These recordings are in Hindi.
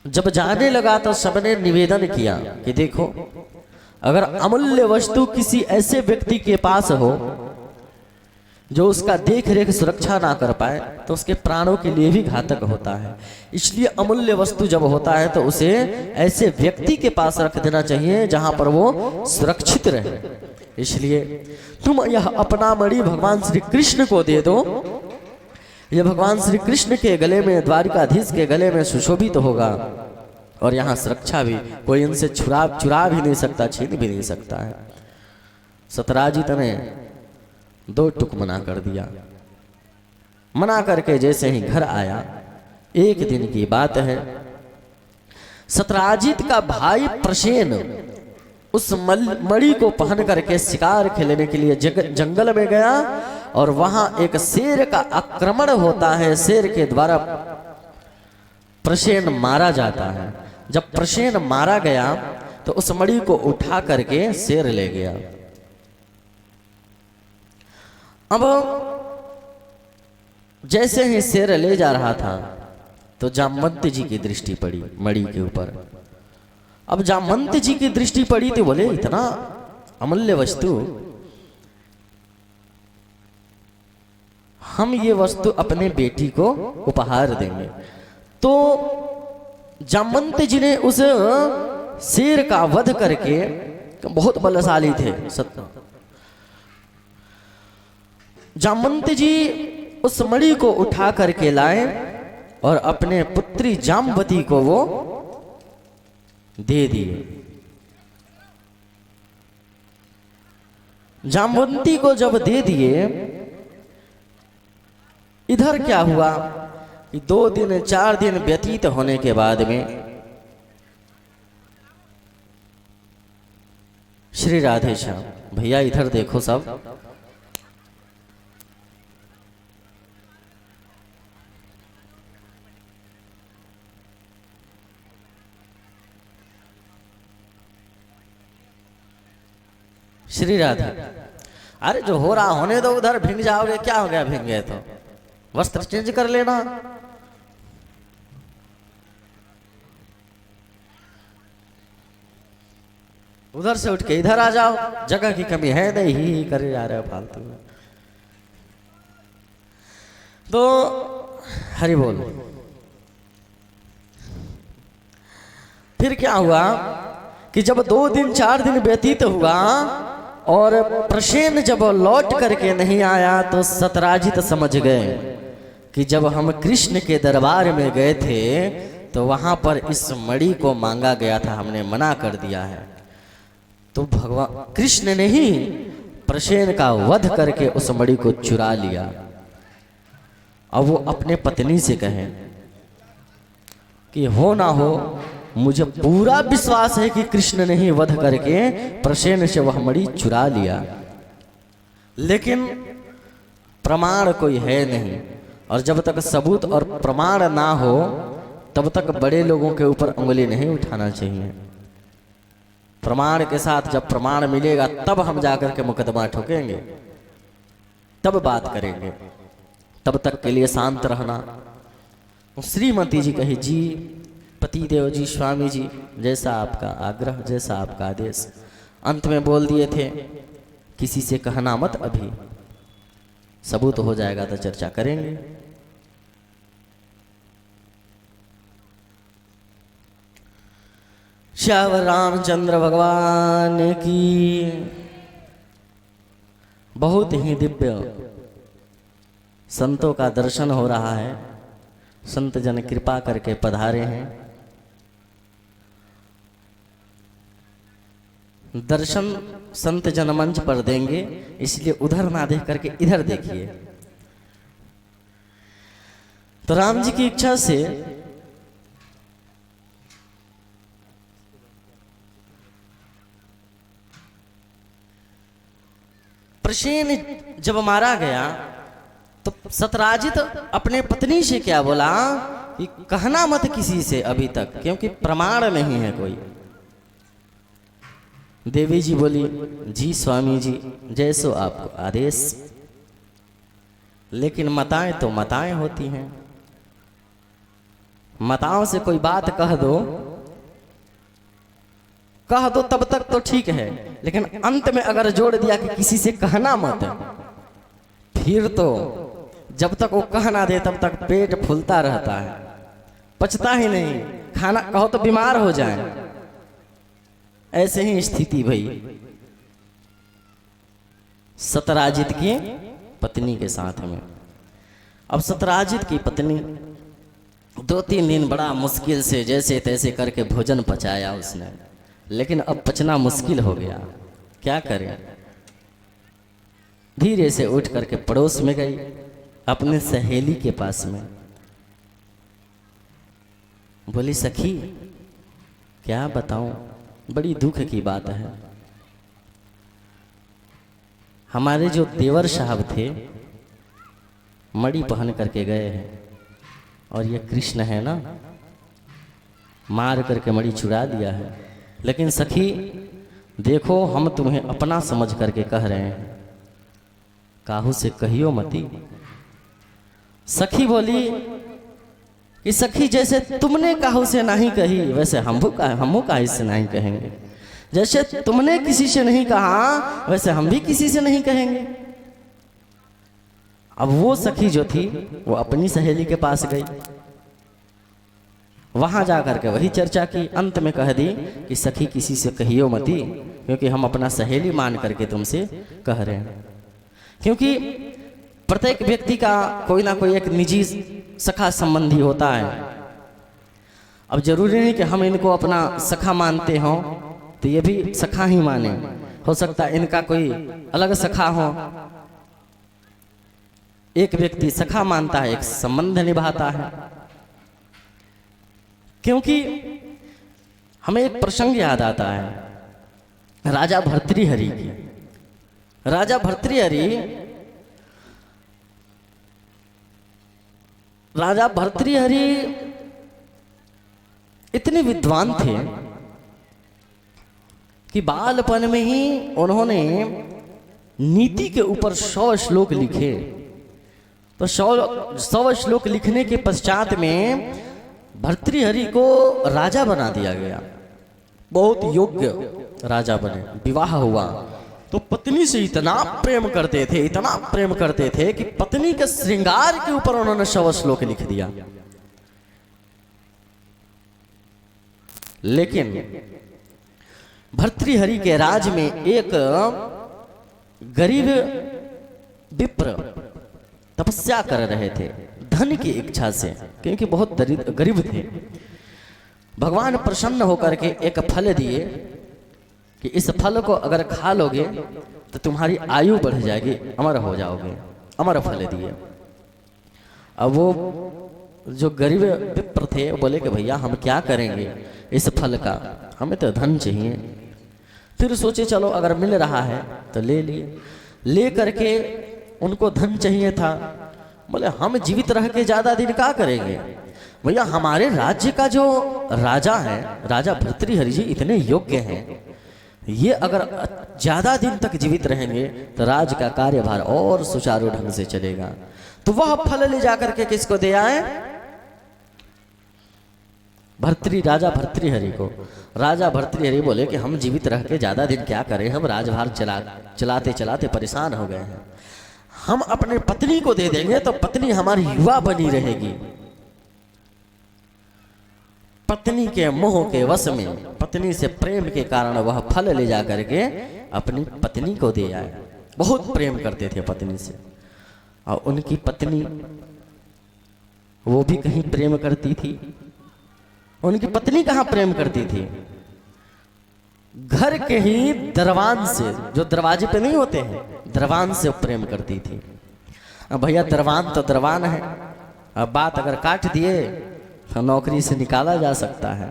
जब जाने लगा तो सबने निवेदन किया कि देखो, अगर अमूल्य वस्तु किसी ऐसे व्यक्ति के पास हो जो उसका देख रेख सुरक्षा ना कर पाए तो उसके प्राणों के लिए भी घातक होता है। इसलिए अमूल्य वस्तु जब होता है तो उसे ऐसे व्यक्ति के पास रख देना चाहिए जहां पर वो सुरक्षित रहे। इसलिए तुम यह अपना मणि भगवान श्री कृष्ण को दे दो। यह भगवान श्री कृष्ण के गले में, द्वारिकाधीश के गले में सुशोभित होगा और यहाँ सुरक्षा भी, कोई इनसे चुरा भी नहीं सकता, छीन भी नहीं सकता है। सतराजित ने दो टुक मना कर दिया। मना करके जैसे ही घर आया, एक दिन की बात है, सतराजित का भाई प्रसेन उस मणि को पहन करके शिकार खेलने के लिए जंगल में गया और वहां एक शेर का आक्रमण होता है। शेर के द्वारा प्रसेन मारा जाता है। जब प्रसेन मारा गया तो उस मणि को उठा करके शेर ले गया। अब जैसे ही शेर ले जा रहा था तो जामवंत जी की दृष्टि पड़ी मणि के ऊपर। अब जामवंत जी की दृष्टि पड़ी तो बोले, इतना अमूल्य वस्तु, हम ये वस्तु अपने बेटी को उपहार देंगे। तो जामवंत जी ने उस शेर का वध करके, बहुत बलशाली थे जामवंत जी उस मणि को उठा करके लाए और अपने पुत्री जामवती को वो दे दिए। जामवंती को जब दे दिए, इधर क्या हुआ कि 2 दिन 4 दिन व्यतीत होने के बाद में श्री राधे श्याम, भैया इधर देखो सब, श्री राधे, अरे जो हो रहा होने दो, उधर भींग जाओगे, क्या हो गया भींग गए तो वस्त्र चेंज कर लेना। उधर से उठ के इधर आ जाओ, जगह की कमी है नहीं, ही करे जा रहे हो फालतू। तो हरि बोल। फिर क्या हुआ कि जब 2 दिन 4 दिन व्यतीत हुआ और प्रसेन जब लौट करके नहीं आया तो सतराजित समझ गए कि जब हम कृष्ण के दरबार में गए थे तो वहां पर इस मणि को मांगा गया था, हमने मना कर दिया है। तो भगवान कृष्ण ने ही प्रसेन का वध करके उस मणि को चुरा लिया। अब वो अपने पत्नी से कहे कि हो ना हो, मुझे पूरा विश्वास है कि कृष्ण ने ही वध करके प्रसेन से वह मणि चुरा लिया, लेकिन प्रमाण कोई है नहीं। और जब तक सबूत और प्रमाण ना हो तब तक बड़े लोगों के ऊपर उंगली नहीं उठाना चाहिए। प्रमाण के साथ जब प्रमाण मिलेगा तब हम जाकर के मुकदमा ठोकेंगे, तब बात करेंगे। तब तक के लिए शांत रहना। श्रीमती जी कही, जी पतिदेव जी, स्वामी जी, जैसा आपका आग्रह, जैसा आपका आदेश। अंत में बोल दिए थे, किसी से कहना मत, अभी सबूत हो जाएगा तो चर्चा करेंगे। श्यावर रामचंद्र भगवान की बहुत ही दिव्य संतों का दर्शन हो रहा है। संत जन कृपा करके पधारे हैं। दर्शन संत जन मंच पर देंगे, इसलिए उधर ना देख करके इधर देखिए। तो राम जी की इच्छा से प्रसेन जब मारा गया तो सतराजित अपने पत्नी से क्या बोला कि कहना मत किसी से अभी तक, क्योंकि प्रमाण नहीं है कोई। देवी जी बोली, जी स्वामी जी, जैसो आपको आदेश। लेकिन मताएं तो मताएं होती हैं। माताओं से कोई बात कह दो तब तक तो ठीक है, लेकिन अंत में अगर जोड़ दिया कि किसी से कहना मत, फिर तो जब तक वो कह ना दे तब तक पेट फूलता रहता है, पचता ही नहीं, खाना कहो तो बीमार हो जाए। ऐसे ही स्थिति भई सतराजित की पत्नी के साथ में। अब सतराजित की पत्नी 2-3 दिन बड़ा मुश्किल से जैसे तैसे करके भोजन पचाया उसने, लेकिन अब पचना मुश्किल हो गया। क्या करें? धीरे से उठ करके पड़ोस में गई अपने सहेली के पास में, बोली सखी क्या बताऊं, बड़ी दुख की बात है। हमारे जो देवर साहब थे मणि पहन करके गए हैं, और ये कृष्ण है ना, मार करके मणि चुरा दिया है। लेकिन सखी देखो, हम तुम्हें अपना समझ करके कह रहे हैं, काहू से कहियो मती। सखी बोली कि सखी जैसे तुमने काहू से नहीं कही, वैसे हम काहे से नहीं कहेंगे। जैसे तुमने किसी से नहीं कहा, वैसे हम भी किसी से नहीं कहेंगे। अब वो सखी जो थी वो अपनी सहेली के पास गई, वहां जाकर के वही चर्चा की, अंत में कह दी कि सखी किसी से कहियो मती, क्योंकि हम अपना सहेली मान करके तुमसे कह रहे हैं। क्योंकि प्रत्येक व्यक्ति का कोई ना कोई एक निजी सखा संबंधी होता है। अब जरूरी नहीं कि हम इनको अपना सखा मानते हों तो ये भी सखा ही माने, हो सकता है इनका कोई अलग सखा हो। एक व्यक्ति सखा मानता है, एक संबंध निभाता है। क्योंकि हमें एक प्रसंग याद आता है राजा भर्तृहरि की। राजा भर्तृहरि इतने विद्वान थे कि बालपन में ही उन्होंने नीति के ऊपर 100 श्लोक लिखे। तो 100 श्लोक लिखने के पश्चात में भर्तृहरि को राजा बना दिया गया, बहुत योग्य राजा बने। विवाह हुआ तो पत्नी से इतना प्रेम करते थे कि पत्नी के श्रृंगार के ऊपर उन्होंने 100 श्लोक लिख दिया। लेकिन भर्तृहरि के राज में एक गरीब विप्र तपस्या कर रहे थे धन की इच्छा से, क्योंकि बहुत गरीब थे। भगवान प्रसन्न होकर के एक फल दिए कि इस फल को अगर खा लोगे तो तुम्हारी आयु बढ़ जाएगी, अमर हो जाओगे। अमर फल दिए। अब वो जो गरीब विप्र थे बोले कि भैया हम क्या करेंगे इस फल का, हमें तो धन चाहिए। फिर सोचे चलो अगर मिल रहा है तो ले लिए। ले करके उनको धन चाहिए था, बोले हम जीवित रह के ज्यादा दिन क्या करेंगे भैया, हमारे राज्य का जो राजा है, राजा भर्तृहरि जी इतने योग्य हैं, ये अगर ज्यादा दिन तक जीवित रहेंगे तो राज का कार्यभार और सुचारू ढंग से चलेगा। तो वह फल ले जाकर के किसको दे आए? राजा भर्तृहरि को। राजा भर्तृहरि बोले कि हम जीवित रह के ज्यादा दिन क्या करें, हम राजभार चलाते चलाते परेशान हो गए हैं, हम अपने पत्नी को दे देंगे तो पत्नी हमारी युवा बनी रहेगी। पत्नी के मोह के वश में, पत्नी से प्रेम के कारण वह फल ले जा करके अपनी पत्नी को दे आए। बहुत प्रेम करते थे पत्नी से, और उनकी पत्नी वो भी कहीं प्रेम करती थी। उनकी पत्नी कहाँ प्रेम करती थी? घर के ही दरवान से, जो दरवाजे पे नहीं होते हैं, दरवान से प्रेम करती थी। अब भैया दरवान तो दरवान है, अब बात अगर काट दिए तो नौकरी से निकाला जा सकता है।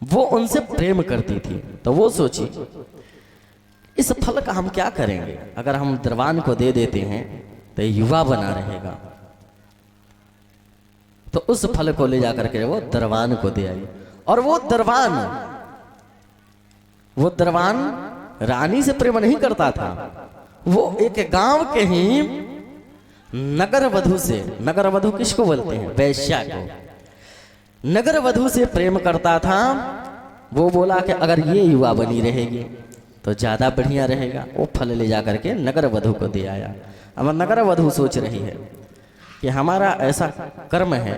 वो उनसे प्रेम करती थी, तो वो सोची इस फल का हम क्या करेंगे, अगर हम दरवान को दे देते हैं तो युवा बना रहेगा। तो उस फल को ले जाकर के वो दरवान को दे आई। और वो दरवान रानी से प्रेम नहीं करता था, वो एक गांव के ही नगर वधु से, नगर वधु किसको बोलते हैं? वैश्या को। नगर वधु से प्रेम करता था। वो बोला कि अगर ये युवा बनी रहेगी तो ज़्यादा बढ़िया रहेगा। वो फल ले जा करके नगर वधु को दे आया। अब नगर वधु सोच रही है कि हमारा ऐसा कर्म है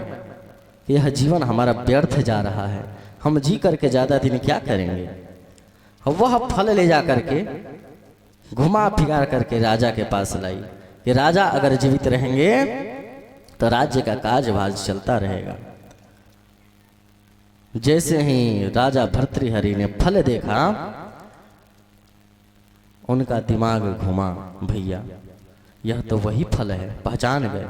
कि यह जीवन हमारा व्यर्थ जा रहा है, हम जी करके ज़्यादा दिन क्या करेंगे। वह फल ले जा करके घुमा फिरा करके राजा के पास लाई कि राजा अगर जीवित रहेंगे तो राज्य का काजभाज चलता रहेगा। जैसे ही राजा भर्तृहरि ने फल देखा, उनका दिमाग घुमा, भैया यह तो वही फल है, पहचान गए।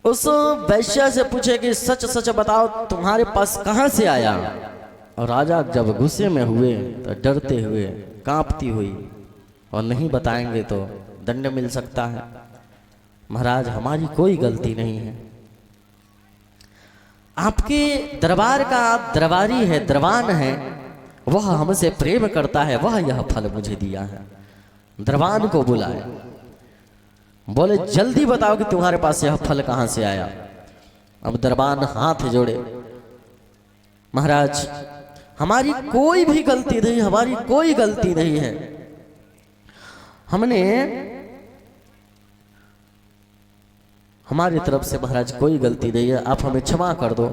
उस वैश्या से पूछे कि सच सच बताओ तुम्हारे पास कहां से आया। और राजा जब गुस्से में हुए तो डरते हुए, कांपती हुई, और नहीं बताएंगे तो दंड मिल सकता है। महाराज हमारी कोई गलती नहीं है, आपके दरबार का आप दरबारी है, दरबान है, वह हमसे प्रेम करता है, वह यह फल मुझे दिया है। दरबान को बुलाए, बोले जल्दी बताओ कि तुम्हारे पास यह फल कहां से आया। अब दरबान हाथ जोड़े, महाराज हमारी कोई भी गलती नहीं, हमारी कोई गलती नहीं है, हमने हमारी तरफ से महाराज कोई गलती नहीं है, आप हमें क्षमा कर दो।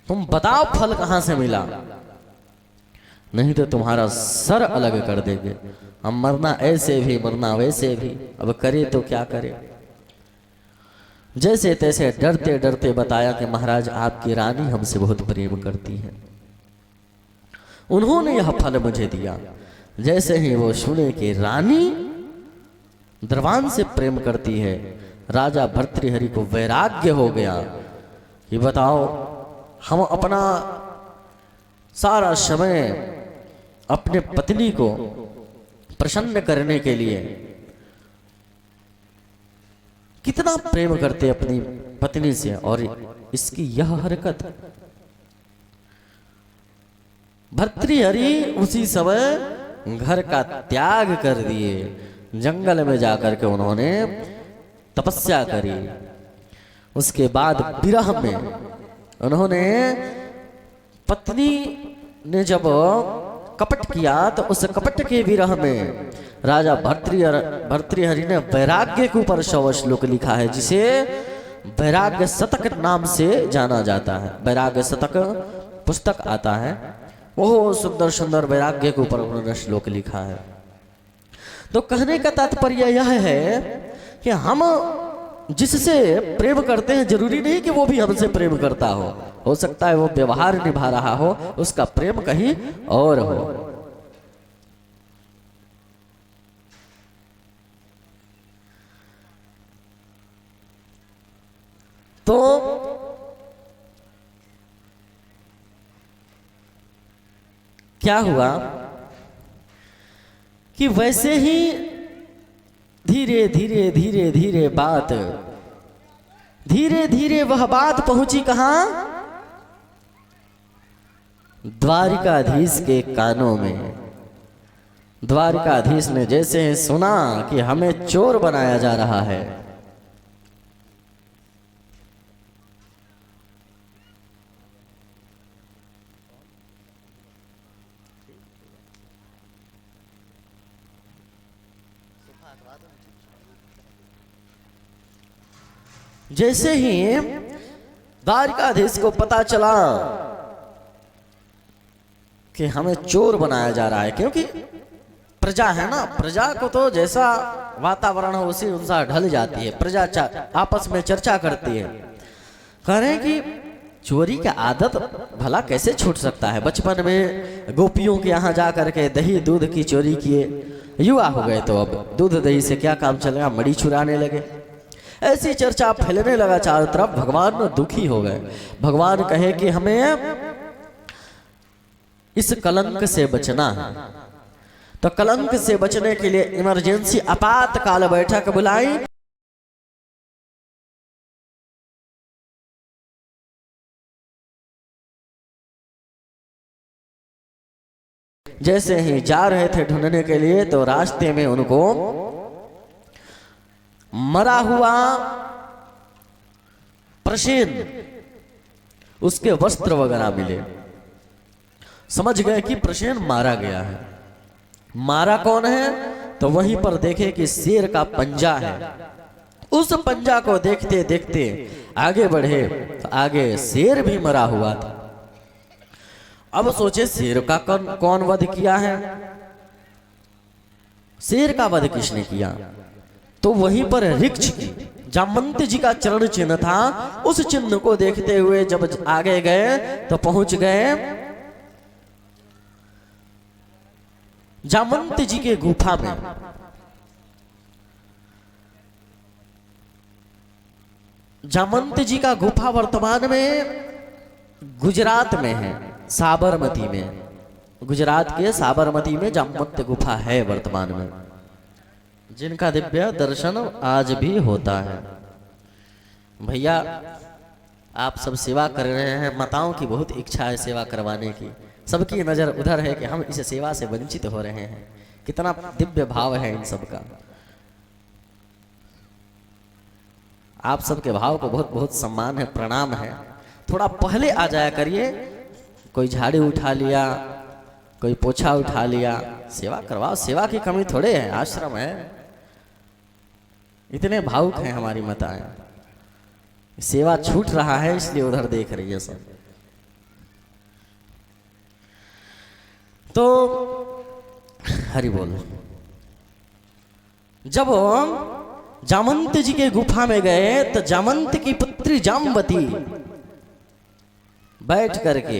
तुम बताओ फल कहां से मिला, नहीं तो तुम्हारा सर अलग कर देंगे। हम मरना ऐसे भी मरना वैसे भी, अब करे तो क्या करे। जैसे तैसे डरते डरते बताया कि महाराज आपकी रानी हमसे बहुत प्रेम करती है, उन्होंने यह फल मुझे दिया। जैसे ही वो सुने कि रानी दरबान से प्रेम करती है, राजा भर्तृहरि को वैराग्य हो गया कि बताओ हम अपना सारा समय अपने पत्नी को प्रसन्न करने के लिए कितना प्रेम करते अपनी पत्नी से, और इसकी यह हरकत। भर्तृहरि उसी समय घर का त्याग कर दिए, जंगल में जाकर के उन्होंने तपस्या करी। उसके बाद विरह में उन्होंने, पत्नी ने जब कपट किया तो उस कपट के विरह में राजा भर्तृहरि ने वैराग्य के ऊपर 100 श्लोक लिखा है, जिसे वैराग्य शतक नाम से जाना जाता है। वैराग्य शतक पुस्तक आता है, वो सुंदर सुंदर वैराग्य के ऊपर उन्होंने श्लोक लिखा है। तो कहने का तात्पर्य यह है कि हम जिससे प्रेम करते हैं जरूरी नहीं कि वो भी हमसे प्रेम करता हो सकता है वो व्यवहार निभा रहा हो, उसका प्रेम कहीं और हो। तो क्या हुआ कि वैसे ही धीरे धीरे धीरे धीरे बात, धीरे धीरे वह बात पहुंची कहां? द्वारिकाधीश के कानों में। द्वारिकाधीश ने जैसे सुना कि हमें चोर बनाया जा रहा है, जैसे ही द्वारिकाधीश को पता चला कि हमें चोर बनाया जा रहा है, क्योंकि प्रजा है ना, प्रजा को तो जैसा वातावरण हो उसी अनुसार ढल जाती है। प्रजा आपस में चर्चा करती है, कह रहे हैं कि चोरी का आदत भला कैसे छूट सकता है। बचपन में गोपियों के यहाँ जा करके दही दूध की चोरी किए, युवा हो गए तो अब दूध दही से क्या काम चलेगा, मड़ी चुराने लगे। ऐसी चर्चा फैलने लगा चारों तरफ। भगवान दुखी हो गए। भगवान कहे कि हमें इस कलंक से बचना है, तो कलंक से बचने के लिए इमरजेंसी आपातकाल बैठक बुलाई। जैसे ही जा रहे थे ढूंढने के लिए, तो रास्ते में उनको मरा हुआ प्रसेन, उसके वस्त्र वगैरह मिले। समझ गए कि प्रसेन मारा गया है। मारा कौन है? तो वहीं पर देखे कि शेर का पंजा है। उस पंजा को देखते देखते आगे बढ़े तो आगे शेर भी मरा हुआ था। अब सोचे शेर का कौन वध किया है? शेर का वध किसने किया? तो वहीं पर ऋक्ष की जामवंत जी का चरण चिन्ह था। उस चिन्ह को देखते हुए जब आगे गए तो पहुंच गए जामवंत जी के गुफा में। जामवंत जी का गुफा वर्तमान में गुजरात में है, साबरमती में। गुजरात के साबरमती में जामवंत गुफा है वर्तमान में, जिनका दिव्य दर्शन आज भी होता है। भैया आप सब सेवा कर रहे हैं, माताओं की बहुत इच्छा है सेवा करवाने की। सबकी नज़र उधर है कि हम इस सेवा से वंचित हो रहे हैं। कितना दिव्य भाव है इन सब का। आप सबके भाव को बहुत बहुत सम्मान है, प्रणाम है। थोड़ा पहले आ जाया करिए। कोई झाड़ी उठा लिया, कोई पोछा उठा लिया, सेवा करवाओ। सेवा की कमी थोड़े है, आश्रम है। इतने भावुक हैं हमारी माताएं। सेवा छूट रहा है इसलिए उधर देख रही है सब। तो हरि बोल। जब जामवंत जी के गुफा में गए तो जामवंत की पुत्री जामवती बैठ करके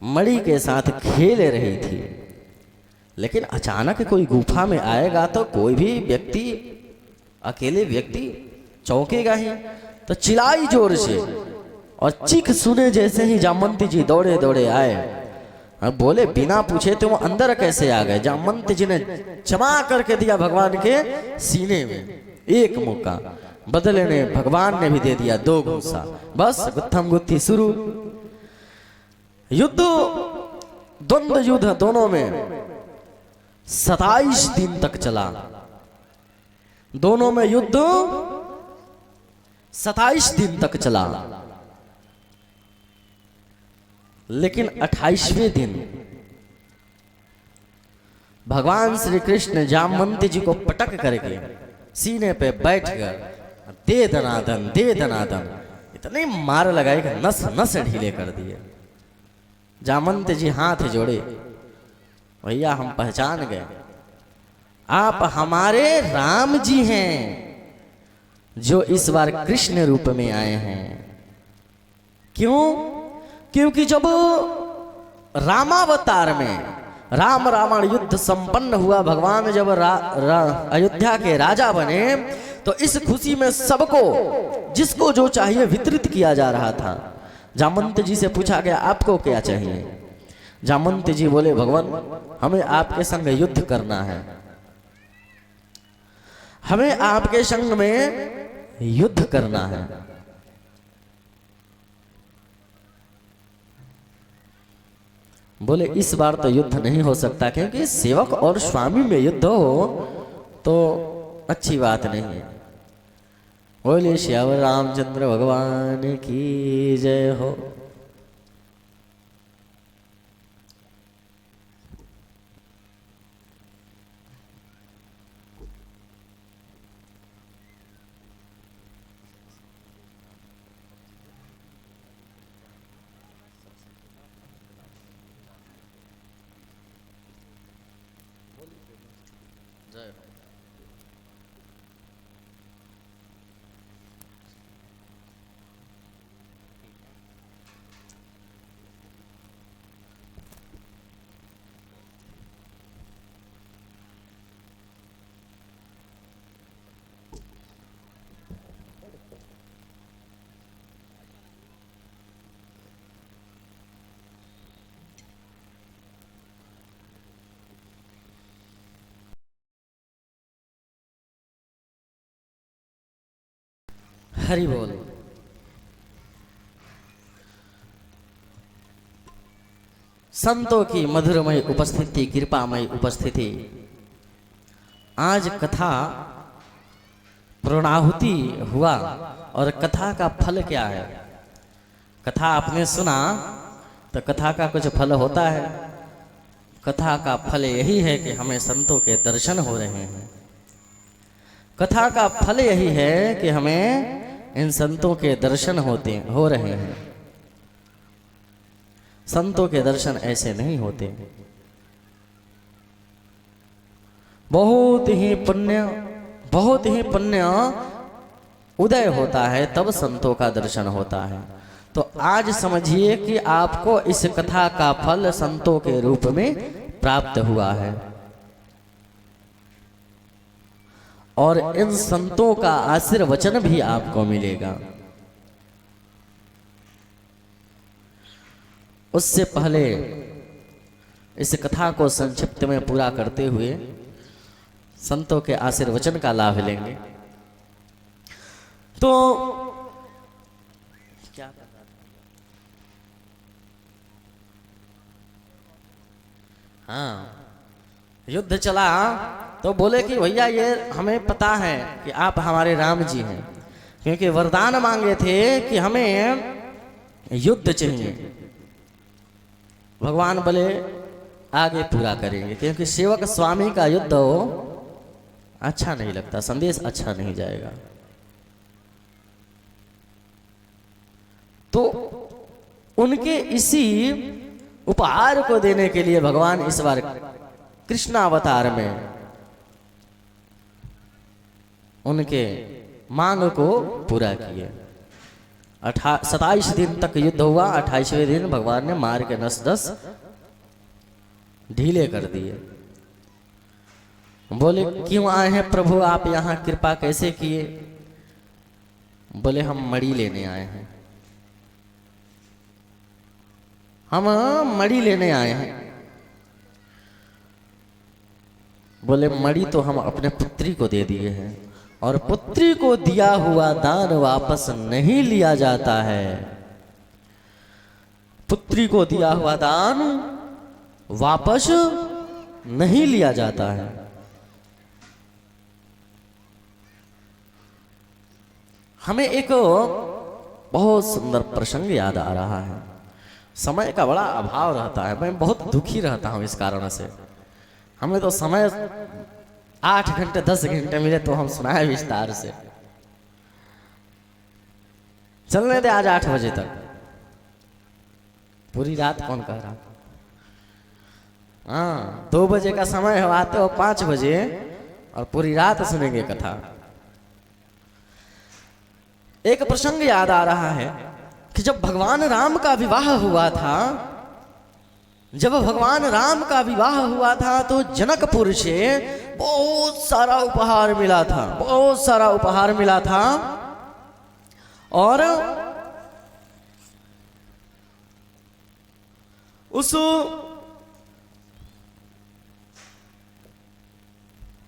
मणि के साथ खेल रही थी। लेकिन अचानक कोई गुफा में आएगा तो कोई भी व्यक्ति, अकेले व्यक्ति चौंकेगा ही। तो चिल्लाई जोर से और चीख सुने जैसे ही जामवंत जी दौड़े दौड़े आए। अब बोले बिना पूछे तुम अंदर कैसे आ गए? जामवंत जी ने क्षमा करके दिया भगवान के सीने में एक मुक्का। बदले ने भगवान ने भी दे दिया 2 घूंसा। बस गुत्थम गुत्थी शुरू। युद्ध, द्वंद्व युद्ध दोनों में 27 दिन तक चला। दोनों में युद्ध 27 दिन तक चला। लेकिन 28वें दिन भगवान श्री कृष्ण जामवंत जी को पटक करके सीने पे बैठ कर दे दनादन दे दनादन इतने मार लगाए कि नस नस ढीले कर दिए। जामवंत जी हाथ जोड़े, भैया हम पहचान गए, आप हमारे राम जी हैं जो इस बार कृष्ण रूप में आए हैं। क्यों? क्योंकि जब रामावतार में राम रावण युद्ध संपन्न हुआ, भगवान जब अयोध्या के राजा बने तो इस खुशी में सबको जिसको जो चाहिए वितरित किया जा रहा था। जामवंत जी से पूछा गया आपको क्या चाहिए? जामवंत जी बोले भगवान हमें आपके संग युद्ध करना है, हमें आपके संग में युद्ध करना है। बोले इस बार तो युद्ध नहीं हो सकता, क्योंकि सेवक और स्वामी में युद्ध हो तो अच्छी बात नहीं है। बोले श्याम रामचंद्र भगवान की जय हो। हरि बोल। संतों की मधुरमय उपस्थिति, कृपामय उपस्थिति। आज कथा पूर्णाहुति हुआ और कथा का फल क्या है? कथा आपने सुना तो कथा का कुछ फल होता है। कथा का फल यही है कि हमें संतों के दर्शन हो रहे हैं। कथा का फल यही है कि हमें इन संतों के दर्शन हो रहे हैं। संतों के दर्शन ऐसे नहीं होते। बहुत ही पुण्य उदय होता है तब संतों का दर्शन होता है। तो आज समझिए कि आपको इस कथा का फल संतों के रूप में प्राप्त हुआ है और इन संतों का आशीर्वचन भी आपको मिलेगा। उससे पहले इस कथा को संक्षिप्त में पूरा करते हुए संतों के आशीर्वचन का लाभ लेंगे। तो क्या युद्ध चला तो बोले कि भैया ये हमें पता है कि आप हमारे राम जी हैं, क्योंकि वरदान मांगे थे कि हमें युद्ध चाहिए। भगवान बोले आगे पूरा करेंगे, क्योंकि सेवक स्वामी का युद्ध हो अच्छा नहीं लगता, संदेश अच्छा नहीं जाएगा। तो उनके इसी उपहार को देने के लिए भगवान इस बार कृष्णावतार में उनके मांग को पूरा किए। 27 दिन तक युद्ध हुआ। 28वें दिन भगवान ने मार के नस ढीले कर दिए। बोले क्यों आए हैं प्रभु आप यहाँ, कृपा कैसे किए? बोले हम मणि लेने आए हैं, हम मणि लेने आए हैं। बोले मणि तो हम अपने पुत्री को दे दिए हैं और पुत्री को दिया हुआ दान वापस नहीं लिया जाता है। पुत्री को दिया हुआ दान वापस नहीं लिया जाता है। हमें एक बहुत सुंदर प्रसंग याद आ रहा है। समय का बड़ा अभाव रहता है, मैं बहुत दुखी रहता हूं इस कारण से। हमें तो समय 8 घंटे 10 घंटे मिले तो हम सुनाए विस्तार से। चलने दे आज 8 बजे तक, पूरी रात कौन कह रहा? हाँ 2 बजे का समय हो, आते हो 5 बजे और पूरी रात सुनेंगे कथा। एक प्रसंग याद आ रहा है कि जब भगवान राम का विवाह हुआ था, जब भगवान राम का विवाह हुआ था तो जनकपुर से बहुत सारा उपहार मिला था, बहुत सारा उपहार मिला था। और उस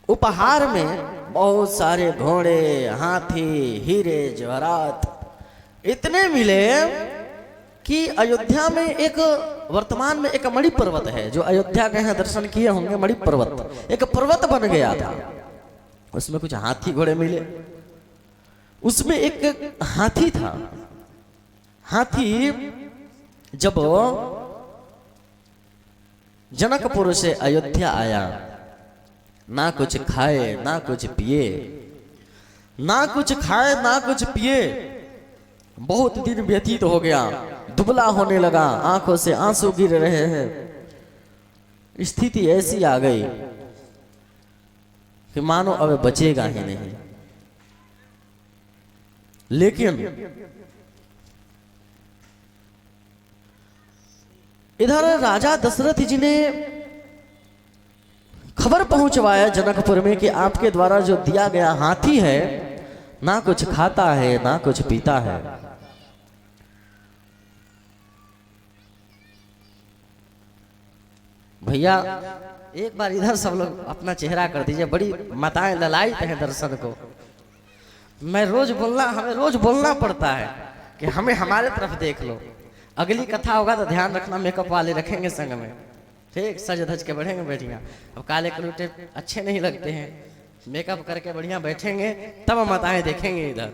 उपहार में बहुत सारे घोड़े, हाथी, हीरे जवाहरात इतने मिले कि अयोध्या में एक वर्तमान में एक मणि पर्वत है, जो अयोध्या के यहाँ दर्शन किए होंगे। मणि पर्वत एक पर्वत बन गया था। उसमें कुछ हाथी घोड़े मिले। उसमें एक हाथी था। हाथी जब जनकपुर से अयोध्या आया, ना कुछ खाए ना कुछ पिए, ना कुछ खाए ना कुछ पिए, बहुत दिन व्यतीत हो गया, दुबला होने लगा, आंखों से आंसू गिर रहे हैं। स्थिति ऐसी आ गई कि मानो अब बचेगा ही नहीं। लेकिन इधर राजा दशरथ जी ने खबर पहुंचवाया जनकपुर में कि आपके द्वारा जो दिया गया हाथी है ना कुछ खाता है ना कुछ पीता है। भैया एक बार इधर सब लोग अपना चेहरा कर दीजिए, बड़ी माताएं ललायित हैं दर्शन को। हमें रोज बोलना पड़ता है कि हमें हमारे तरफ देख लो। अगली कथा होगा तो ध्यान रखना, मेकअप वाले रखेंगे संग में, ठीक, सज धज के बढ़ेंगे बेटियां। अब काले कलूटे अच्छे नहीं लगते हैं, मेकअप करके बढ़िया बैठेंगे तब माताएं देखेंगे इधर।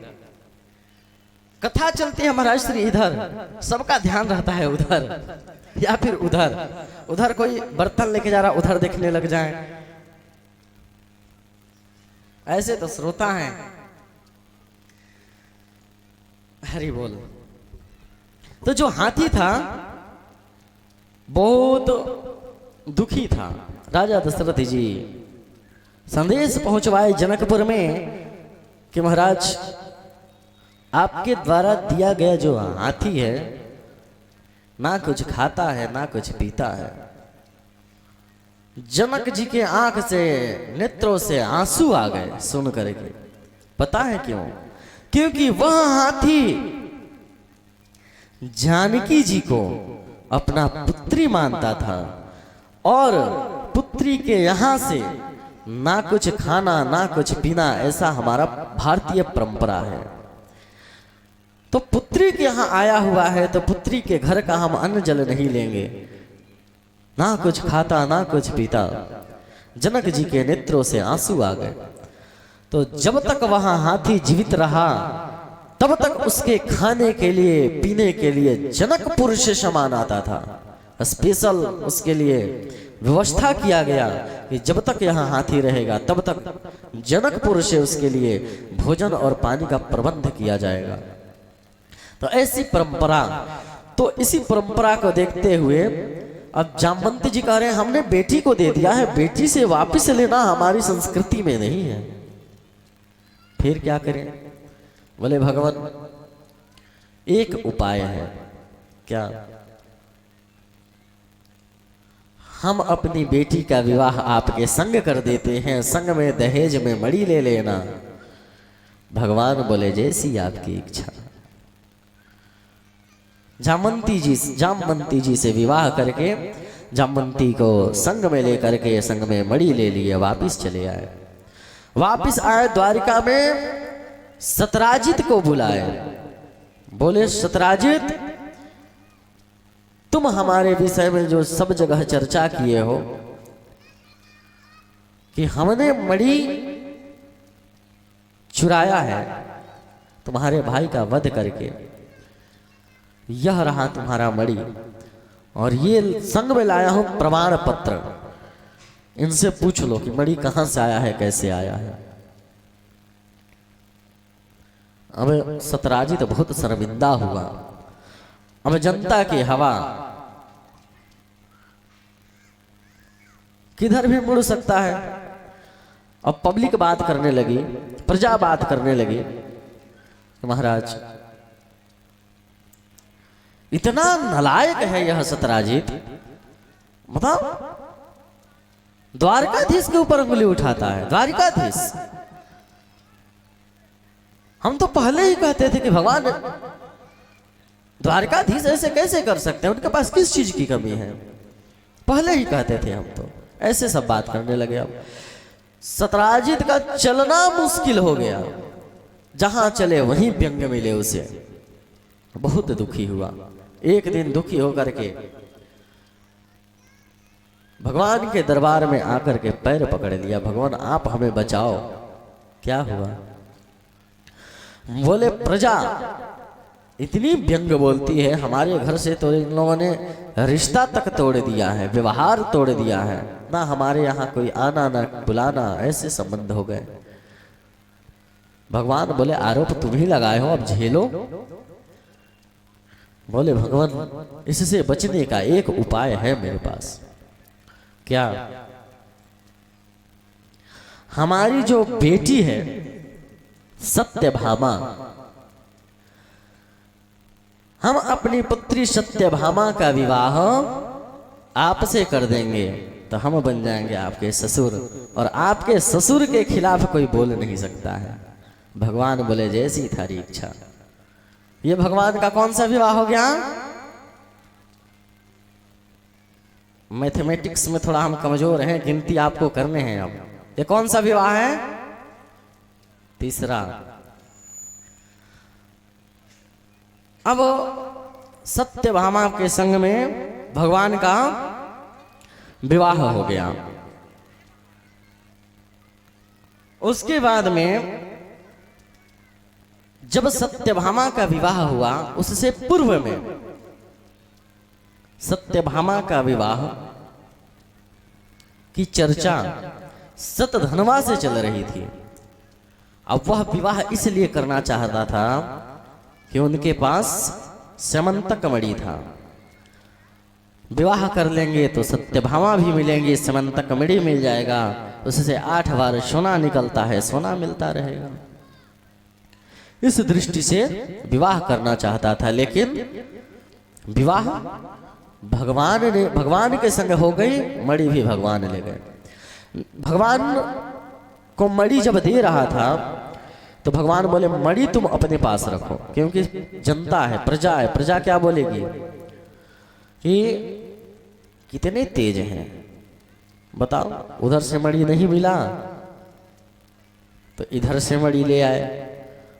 कथा चलती है महाराज श्री इधर, सबका ध्यान रहता है उधर या फिर उधर। उधर कोई बर्तन लेके जा रहा, उधर देखने लग जाए। ऐसे तो श्रोता हैं। हरि बोल। तो जो हाथी था बहुत दुखी था। राजा दशरथ जी संदेश पहुंचवाए जनकपुर में कि महाराज आपके द्वारा दिया गया जो हाथी है ना कुछ खाता है ना कुछ पीता है। जनक जी के आंख से नेत्रों से आंसू आ गए सुन करके। पता है क्यों? क्योंकि वह हाथी जानकी जी को अपना पुत्री मानता था और पुत्री के यहां से ना कुछ खाना ना कुछ पीना, ऐसा हमारा भारतीय परंपरा है। तो पुत्री के यहां आया हुआ है तो पुत्री के घर का हम अन्न जल नहीं लेंगे। ना कुछ खाता ना कुछ पीता। जनक जी के नेत्रों से आंसू आ गए। तो जब तक वहां हाथी जीवित रहा तब तक उसके खाने के लिए पीने के लिए जनकपुर से सामान आता था। स्पेशल उसके लिए व्यवस्था किया गया कि जब तक यहाँ हाथी रहेगा तब तक जनकपुर से उसके लिए भोजन और पानी का प्रबंध किया जाएगा। तो ऐसी परंपरा, तो इसी परंपरा को देखते हुए अब जामवंत जी कह रहे हैं हमने बेटी को दे दिया है, बेटी से वापस लेना हमारी संस्कृति में नहीं है। फिर क्या करें? बोले भगवान एक उपाय है। क्या? हम अपनी बेटी का विवाह आपके संग कर देते हैं, संग में दहेज में मणि ले लेना। भगवान बोले जैसी आपकी इच्छा। जामवंती जी से विवाह करके जामवंती को संग में लेकर के संग में मणि ले लिए, वापिस चले आए। वापिस आए द्वारिका में सतराजित को बुलाए। बोले सतराजित, तुम हमारे विषय में जो सब जगह चर्चा किए हो कि हमने मणि चुराया है तुम्हारे भाई का वध करके, यह रहा तुम्हारा मणि और ये संग में लाया हूं प्रमाण पत्र। इनसे पूछ लो कि मणि कहां से आया है, कैसे आया है। अब सतराजित तो बहुत शर्मिंदा हुआ। अब जनता की हवा किधर भी मुड़ सकता है। अब पब्लिक बात करने लगी, प्रजा बात करने लगी। महाराज इतना नालायक है यह सतराजित, मतलब द्वारकाधीश के ऊपर उंगली उठाता है। द्वारकाधीश, हम तो पहले ही कहते थे कि भगवान द्वारकाधीश ऐसे कैसे कर सकते हैं, उनके पास किस चीज की कमी है, पहले ही कहते थे हम तो। ऐसे सब बात करने लगे। अब सतराजित का चलना मुश्किल हो गया, जहां चले वहीं व्यंग मिले उसे। बहुत दुखी हुआ। एक दिन दुखी होकर के भगवान के दरबार में आकर के पैर पकड़ लिया, भगवान आप हमें बचाओ। क्या हुआ? बोले प्रजा इतनी व्यंग बोलती है, हमारे घर से तो इन लोगों ने रिश्ता तक तोड़ दिया है, व्यवहार तोड़ दिया है, ना हमारे यहाँ कोई आना ना बुलाना, ऐसे संबंध हो गए। भगवान बोले आरोप तुम ही लगाए हो, अब झेलो। बोले भगवान इससे बचने का एक उपाय है मेरे पास। क्या? हमारी जो बेटी है सत्यभामा, हम अपनी पुत्री सत्यभामा का विवाह आपसे कर देंगे तो हम बन जाएंगे आपके ससुर, और आपके ससुर के खिलाफ कोई बोल नहीं सकता है। भगवान बोले जैसी थारी इच्छा। ये भगवान का कौन सा विवाह हो गया? मैथमेटिक्स में थोड़ा हम कमजोर हैं, गिनती आपको करने हैं। अब ये कौन सा विवाह है? तीसरा। अब सत्यभामा के संग में भगवान का विवाह हो गया। उसके बाद में जब सत्यभामा का विवाह हुआ, उससे पूर्व में सत्यभामा का विवाह की चर्चा सतधनवा से चल रही थी। अब वह विवाह इसलिए करना चाहता था कि उनके पास समंतक मणि था। विवाह कर लेंगे तो सत्यभामा भी मिलेंगी, समंतक मणि मिल जाएगा, उससे 8 बार सोना निकलता है, सोना मिलता रहेगा। इस दृष्टि से विवाह करना चाहता था, लेकिन विवाह भगवान के संग हो गई, मणि भी भगवान ले गए। भगवान को मणि जब दे रहा था तो भगवान बोले मणि तुम अपने पास रखो, क्योंकि जनता है, प्रजा है, प्रजा क्या बोलेगी कि कितने तेज हैं, बताओ, उधर से मणि नहीं मिला तो इधर से मणि ले आए,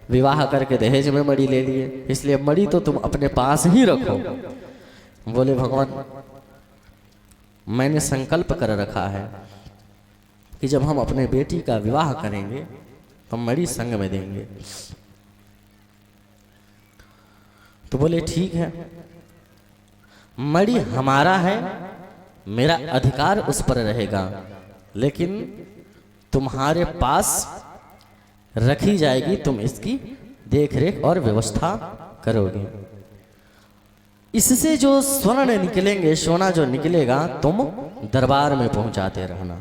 विवाह करके दहेज में मणि ले लिए, इसलिए मणि तो तुम अपने पास ही रखो। बोले भगवान मैंने संकल्प कर रखा है कि जब हम अपने बेटी का विवाह करेंगे तो मणि संग में देंगे। तो बोले ठीक है, मणि हमारा है, मेरा अधिकार उस पर रहेगा, लेकिन तुम्हारे पास रखी जाएगी, तुम इसकी देखरेख और व्यवस्था करोगे। इससे जो स्वर्ण निकलेंगे, सोना जो निकलेगा, तुम दरबार में पहुंचाते रहना।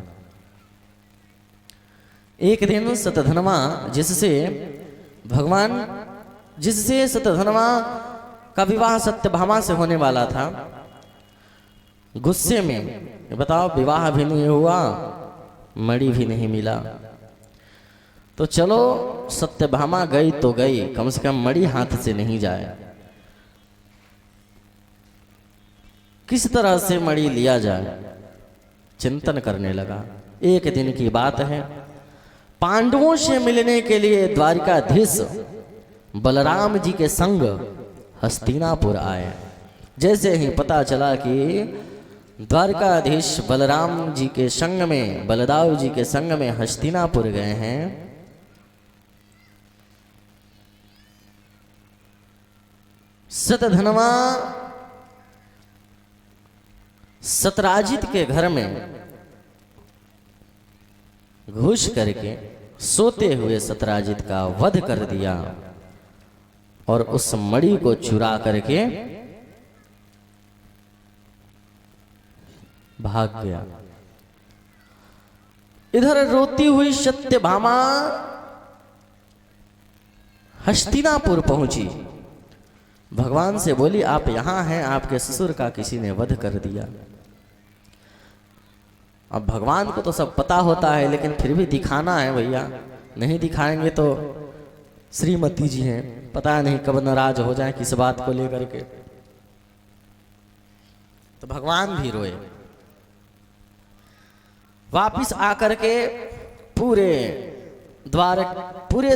एक दिन सतधनवा जिससे सतधनवा का विवाह सत्यभामा से होने वाला था, गुस्से में, बताओ विवाह भी नहीं हुआ, मणि भी नहीं मिला, तो चलो सत्यभामा गई तो गई, कम से कम मणि हाथ से नहीं जाए। किस तरह से मणि लिया जाए चिंतन करने लगा। एक दिन की बात है, पांडवों से मिलने के लिए द्वारिकाधीश बलराम जी के संग हस्तिनापुर आए। जैसे ही पता चला कि द्वारकाधीश बलराम जी के संग में, बलदाऊ जी के संग में हस्तिनापुर गए हैं, सतधनवा सतराजित के घर में घुस करके सोते हुए सतराजित का वध कर दिया और उस मणि को चुरा करके भाग गया। इधर रोती हुई सत्यभामा हस्तिनापुर पहुंची, भगवान से बोली आप यहां हैं, आपके ससुर का किसी ने वध कर दिया। अब भगवान को तो सब पता होता है, लेकिन फिर भी दिखाना है भैया, नहीं दिखाएंगे तो श्रीमती जी हैं, पता नहीं कब नाराज हो जाए किस बात को लेकर के। तो भगवान भी रोए। वापिस आकर के पूरे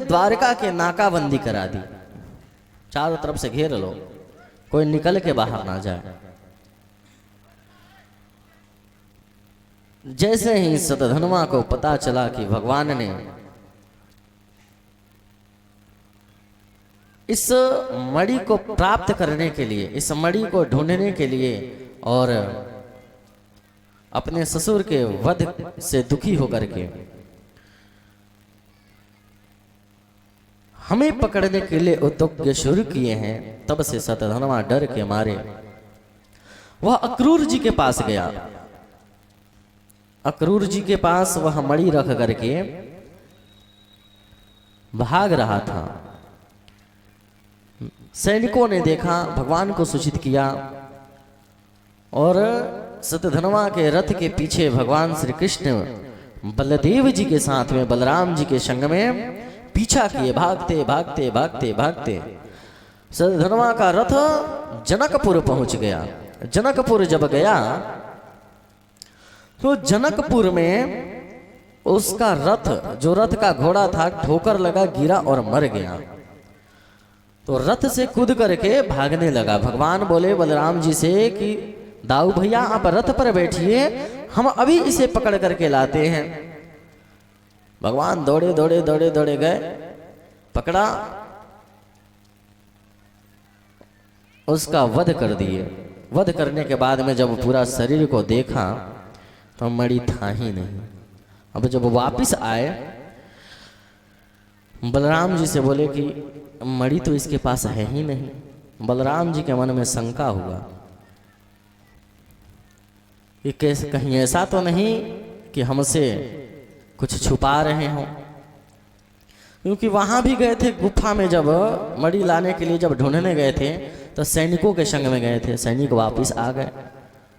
द्वारका के नाकाबंदी करा दी, चारों तरफ से घेर लो, कोई निकल के बाहर ना जाए। जैसे ही सतधनवा को पता चला कि भगवान ने इस मणि को प्राप्त करने के लिए, इस मणि को ढूंढने के लिए और अपने ससुर के वध से दुखी होकर के हमें पकड़ने के लिए उद्योग शुरू किए हैं, तब से सतधनवा डर के मारे वह अक्रूर जी के पास गया। अक्रूर जी के पास वह मणि रख करके भाग रहा था। सैनिकों ने देखा, भगवान को सूचित किया और सतधनवा के रथ के पीछे भगवान श्री कृष्ण बलदेव जी के साथ में, बलराम जी के संग में पीछा किए, भागते भागते भागते भागते सतधनवा का रथ जनकपुर पहुंच गया। जनकपुर जब गया तो जनकपुर में उसका रथ, जो रथ का घोड़ा था, ठोकर लगा, गिरा और मर गया। तो रथ से कूद करके भागने लगा। भगवान बोले बलराम जी से कि दाऊ भैया आप रथ पर बैठिए, हम अभी इसे पकड़ करके लाते हैं। भगवान दौड़े दौड़े दौड़े दौड़े गए, पकड़ा, उसका वध कर दिए। वध करने के बाद में जब पूरा शरीर को देखा तो मणि था ही नहीं। अब जब वापिस आए, बलराम जी से बोले कि मणि तो इसके पास है ही नहीं। बलराम जी के मन में शंका हुआ कि कैसे, कहीं ऐसा तो नहीं कि हमसे कुछ छुपा रहे हों, क्योंकि वहां भी गए थे गुफा में। जब मणि लाने के लिए जब ढूंढने गए थे तो सैनिकों के संग में गए थे, सैनिक वापस आ गए।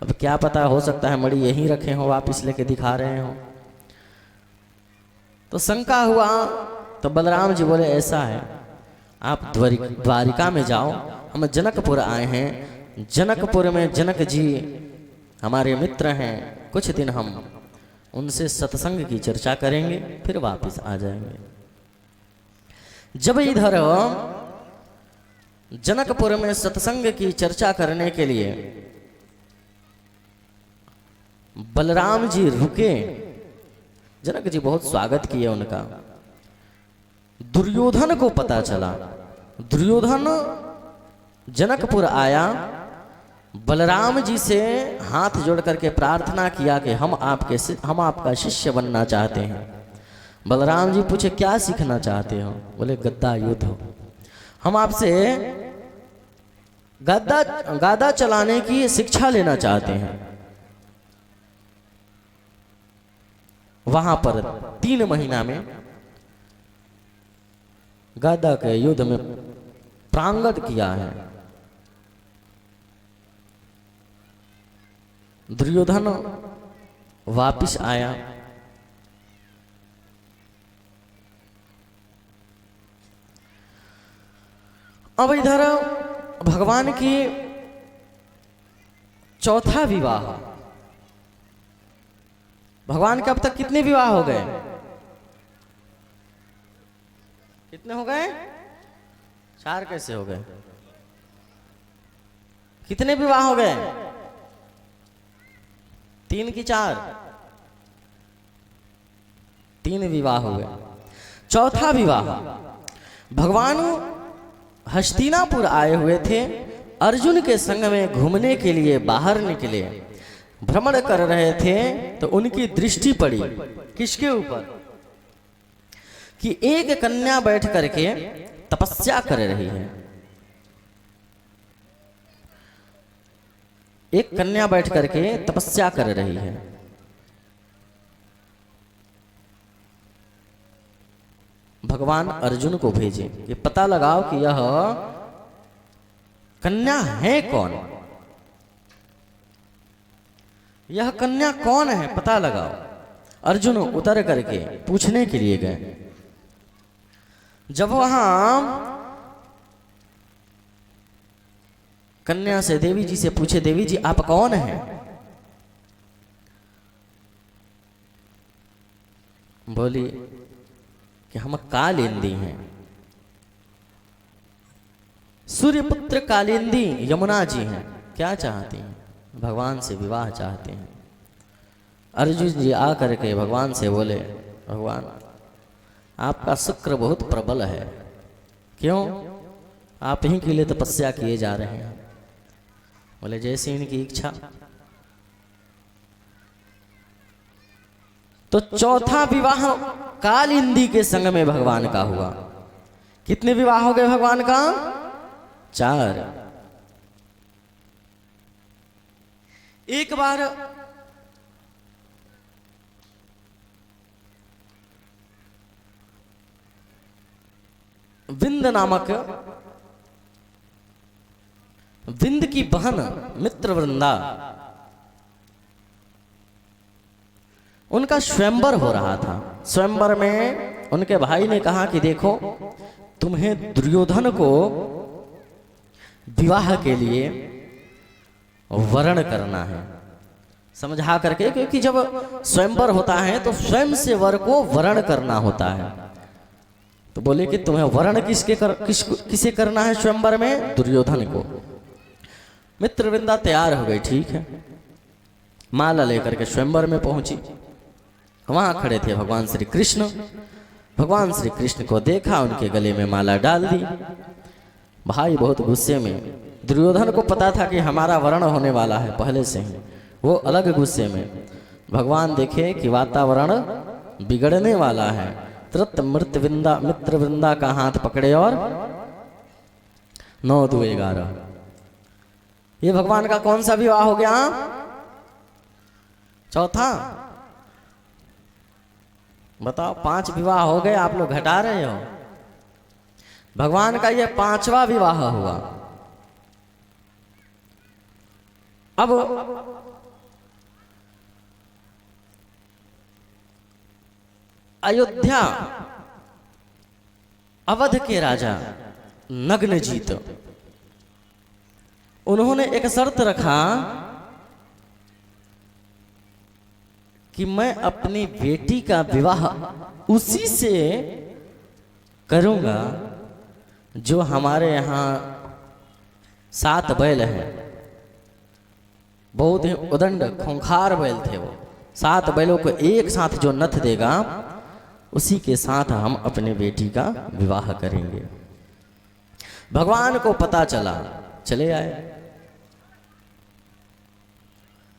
अब क्या पता, हो सकता है मणि यहीं रखे हों, वापस लेके दिखा रहे हों। तो शंका हुआ तो बलराम जी बोले ऐसा है, आप द्वारिका में जाओ, हम जनकपुर आए हैं। जनकपुर में जनक जी हमारे मित्र हैं, कुछ दिन हम उनसे सत्संग की चर्चा करेंगे, फिर वापस आ जाएंगे। जब इधर जनकपुर में सत्संग की चर्चा करने के लिए बलराम जी रुके, जनक जी बहुत स्वागत किए उनका। दुर्योधन को पता चला, दुर्योधन जनकपुर आया, बलराम जी से हाथ जोड़ करके प्रार्थना किया कि हम आपका शिष्य बनना चाहते हैं। बलराम जी पूछे क्या सीखना चाहते हो? बोले गद्दा युद्ध हो, हम आपसे गादा चलाने की शिक्षा लेना चाहते हैं। वहां पर 3 महीना में गादा के युद्ध में प्रांगण किया है। दुर्योधन वापिस आया, अब इधर भगवान की चौथा विवाह। भगवान के अब तक कितने विवाह हो गए? कितने हो गए? 4 कैसे हो गए? कितने विवाह हो गए? 3 की 4? 3 विवाह हो गए। चौथा विवाह, भगवान हस्तिनापुर आए हुए थे, अर्जुन के संग में घूमने के लिए बाहर निकले, भ्रमण कर रहे थे तो उनकी दृष्टि पड़ी किसके ऊपर? कि एक कन्या बैठ करके तपस्या कर रही है। एक कन्या बैठ करके तपस्या कर रही है। भगवान अर्जुन को भेजे कि पता लगाओ कि यह कन्या है कौन, यह कन्या कौन है, पता लगाओ। अर्जुन उतर करके पूछने के लिए गए। जब वहां कन्या से देवी जी से पूछे, देवी जी आप कौन हैं? बोली कि हम कालिंदी हैं, सूर्यपुत्र कालिंदी यमुना जी हैं। क्या चाहती हैं? भगवान से विवाह चाहते हैं। अर्जुन जी आकर के भगवान से बोले, भगवान आपका शुक्र बहुत प्रबल है, क्यों? आप ही के लिए तपस्या किए जा रहे हैं। बोले जैसी इनकी इच्छा। तो चौथा विवाह कालिंदी के संग में भगवान का हुआ। कितने विवाह हो गए भगवान का? 4। एक बार विंद नामक, विंद की बहन मित्रवृंदा, उनका स्वयंवर हो रहा था। स्वयंवर में उनके भाई ने कहा कि देखो तुम्हें दुर्योधन को विवाह के लिए वरण करना है, समझा करके, क्योंकि जब स्वयंवर होता है तो स्वयं से वर को वरण करना होता है। तो बोले कि तुम्हें वरण किसे करना है स्वयंवर में? दुर्योधन को। मित्रवृंदा तैयार हो गई, ठीक है, माला लेकर के स्वयंवर में पहुंची। वहां खड़े थे भगवान श्री कृष्ण। भगवान श्री कृष्ण को देखा, उनके गले में माला डाल दी। भाई बहुत गुस्से में, दुर्योधन को पता था कि हमारा वर्ण होने वाला है पहले से ही, वो अलग गुस्से में। भगवान देखे कि वातावरण बिगड़ने वाला है, तुरंत मित्र वृंदा का हाथ पकड़े और 9 2 11। ये भगवान का कौन सा विवाह हो गया? चौथा। बताओ, 5 विवाह हो गए, आप लोग घटा रहे हो। भगवान का ये 5वां विवाह हुआ। अब अयोध्या अवध के राजा नग्नजीत, उन्होंने एक शर्त रखा कि मैं अपनी बेटी का विवाह उसी से करूंगा जो हमारे यहाँ 7 बैल हैं। बहुत ही उदंड खूंखार बैल थे वो। 7 बैलों को एक साथ जो नथ देगा, उसी के साथ हम अपने बेटी का विवाह करेंगे। भगवान को पता चला, चले आए,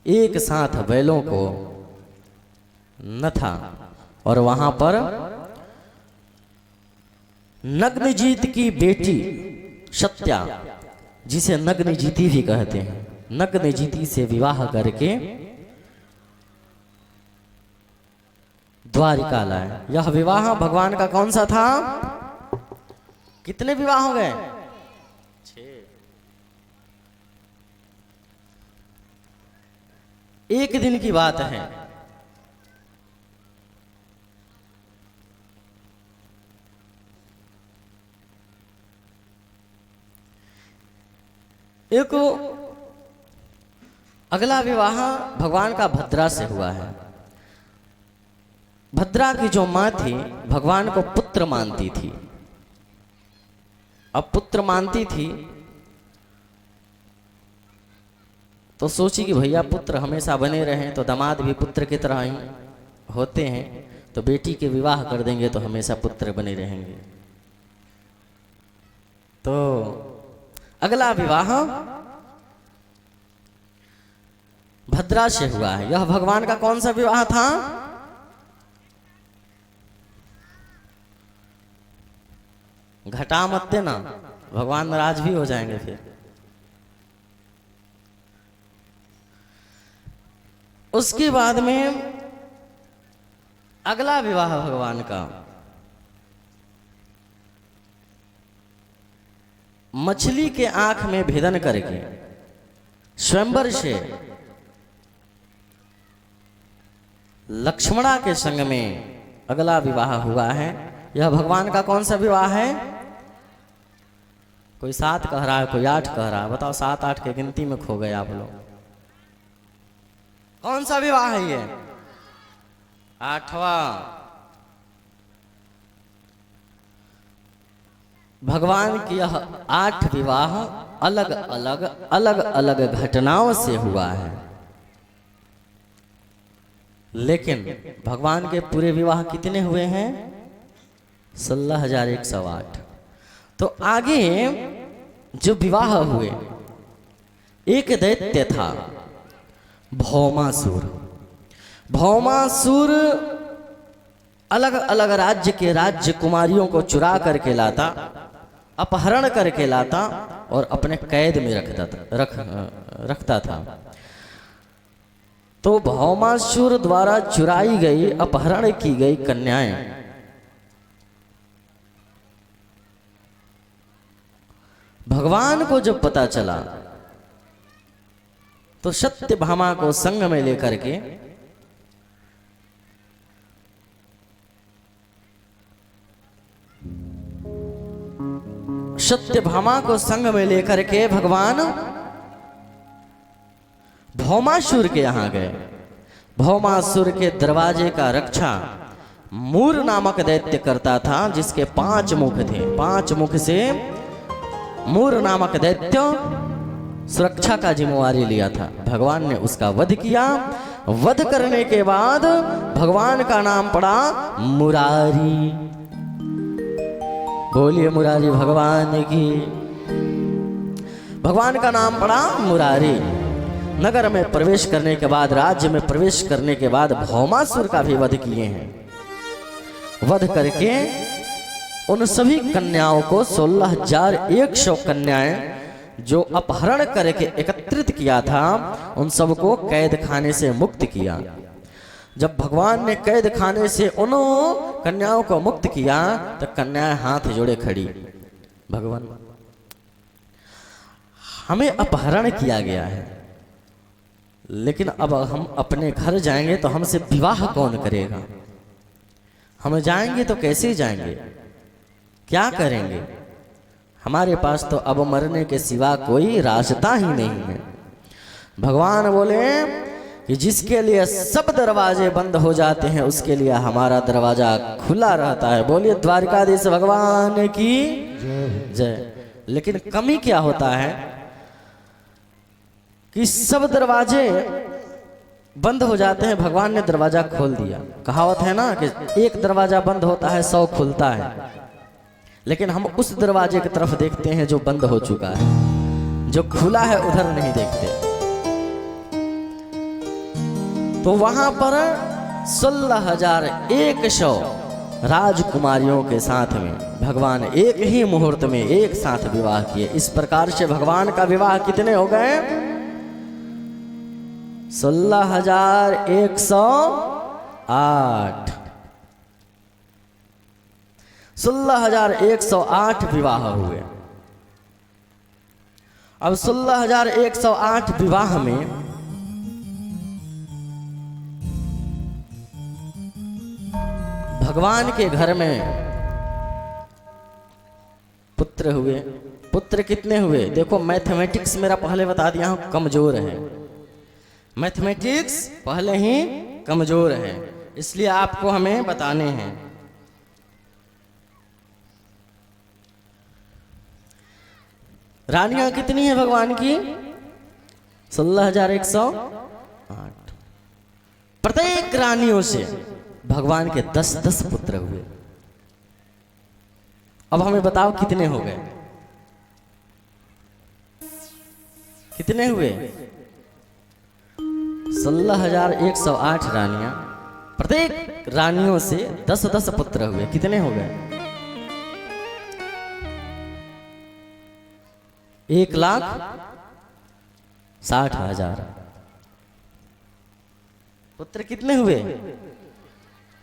एक साथ बैलों को नथा, और वहां पर नग्नजीत की बेटी सत्या, जिसे नग्नजीती भी कहते हैं, नग्नजीती से विवाह करके द्वारिका लाए। यह विवाह भगवान का कौन सा था? कितने विवाह हो गए? 6। एक दिन की बात है। एक अगला विवाह भगवान का भद्रा से हुआ है। भद्रा की जो मां थी, भगवान को पुत्र मानती थी। अब पुत्र मानती थी तो सोची कि भैया पुत्र हमेशा बने रहें, तो दामाद भी पुत्र की तरह ही होते हैं, तो बेटी के विवाह कर देंगे तो हमेशा पुत्र बने रहेंगे। तो अगला विवाह भद्रा से हुआ है। यह भगवान का कौन सा विवाह था? घटा मत देना, भगवान नाराज भी हो जाएंगे फिर। उसके बाद में अगला विवाह भगवान का मछली के आंख में भेदन करके स्वयंवर से लक्ष्मणा के संग में अगला विवाह हुआ है। यह भगवान का कौन सा विवाह है? कोई 7 कह रहा है, कोई 8 कह रहा है। बताओ, 7 8 के गिनती में खो गए आप लोग। कौन सा विवाह है ये? 8वां। भगवान की यह 8 विवाह अलग अलग घटनाओं से हुआ है, लेकिन भगवान के पूरे विवाह कितने हुए हैं? 16,108। तो आगे जो विवाह हुए, एक दैत्य था भौमासुर। भौमासुर अलग अलग राज्य के राज्य कुमारियों को चुरा करके लाता, अपहरण करके लाता और अपने कैद में रखता था। तो भौमासुर द्वारा चुराई गई, अपहरण की गई कन्याएं भगवान को जब पता चला तो सत्यभामा को संग में लेकर के भगवान भौमासुर के यहां गए। भौमासुर के दरवाजे का रक्षा मूर नामक दैत्य करता था, जिसके 5 मुख थे। 5 मुख से मूर नामक दैत्य सुरक्षा का जिम्मेवारी लिया था। भगवान ने उसका वध किया। वध करने के बाद भगवान का नाम पड़ा मुरारी। बोलिए मुरारी भगवान की। भगवान का नाम पड़ा मुरारी। नगर में प्रवेश करने के बाद, राज्य में प्रवेश करने के बाद भौमासुर का भी वध किए हैं। वध करके उन सभी कन्याओं को 16,100 कन्याएं जो अपहरण करके एकत्रित किया था, उन सबको कैद खाने से मुक्त किया। जब भगवान ने कैद खाने से उन कन्याओं को मुक्त किया तो कन्याएं हाथ जोड़े खड़ी, भगवान हमें अपहरण किया गया है, लेकिन अब हम अपने घर जाएंगे तो हमसे विवाह कौन करेगा? हम जाएंगे तो कैसे जाएंगे, क्या करेंगे? हमारे पास तो अब मरने के सिवा कोई रास्ता ही नहीं है। भगवान बोले कि जिसके लिए सब दरवाजे बंद हो जाते हैं उसके लिए हमारा दरवाजा खुला रहता है। बोलिए द्वारकाधीश भगवान की जय। लेकिन कमी क्या होता है कि सब दरवाजे बंद हो जाते हैं, भगवान ने दरवाजा खोल दिया। कहावत है ना कि एक दरवाजा बंद होता है 100 खुलता है, लेकिन हम उस दरवाजे की तरफ देखते हैं जो बंद हो चुका है, जो खुला है उधर नहीं देखते। तो वहां पर 16,100 राजकुमारियों के साथ में भगवान एक ही मुहूर्त में एक साथ विवाह किए। इस प्रकार से भगवान का विवाह कितने हो गए? 16,108। 16,108 विवाह हुए। अब 16,108 विवाह में भगवान के घर में पुत्र हुए। पुत्र कितने हुए? देखो मैथमेटिक्स मेरा पहले बता दिया हूं कमजोर है, मैथमेटिक्स पहले ही कमजोर है, इसलिए आपको हमें बताने हैं। रानियां कितनी है भगवान की? 16,108। प्रत्येक रानियों से भगवान के 10-10 पुत्र हुए। अब हमें बताओ कितने हो गए? कितने हुए? 16,108 रानियां, प्रत्येक रानियों से 10-10 पुत्र हुए। कितने हो गए? 1,60,000 पुत्र कितने हुए?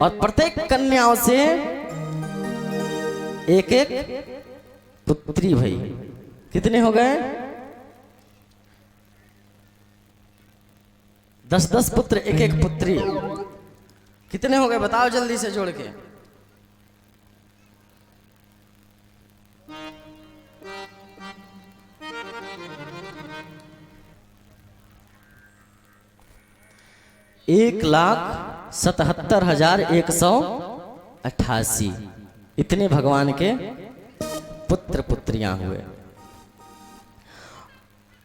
और प्रत्येक कन्याओं से एक एक पुत्री भई। कितने हो गए? 10-10 पुत्र, एक एक पुत्री। कितने हो गए बताओ जल्दी से जोड़ के। एक 1,77,188 इतने भगवान के पुत्र पुत्रियां हुए।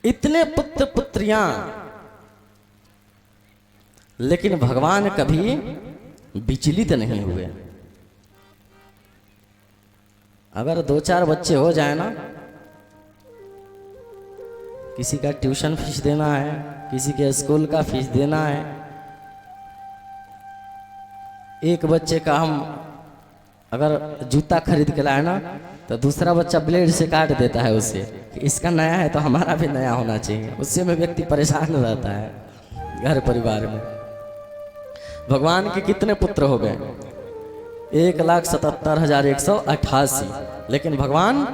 इतने पुत्र पुत्रियां, लेकिन भगवान कभी विचलित नहीं हुए। अगर 2-4 बच्चे हो जाए ना, किसी का ट्यूशन फीस देना है, किसी के स्कूल का फीस देना है, एक बच्चे का हम अगर जूता खरीद के लाए ना तो दूसरा बच्चा ब्लेड से काट देता है उसे कि इसका नया है तो हमारा भी नया होना चाहिए। उससे में व्यक्ति परेशान रहता है घर परिवार में। भगवान के कितने पुत्र हो गए? 1,77,188। लेकिन भगवान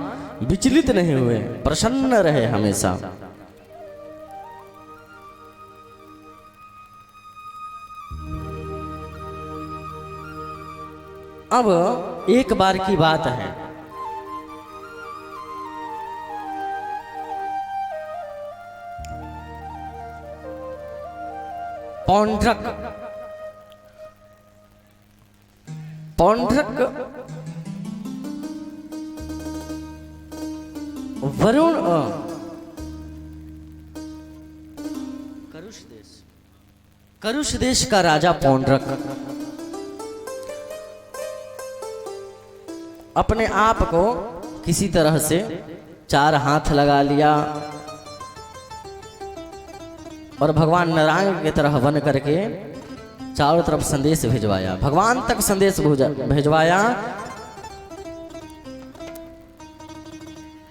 विचलित नहीं हुए, प्रसन्न रहे हमेशा। अब एक बार की बात है, पौंड्रक वरुण करुष देश का राजा पौंड्रक अपने आप को किसी तरह से 4 हाथ लगा लिया और भगवान नारायण की तरह बन करके चारों तरफ संदेश भिजवाया, भगवान तक संदेश भिजवाया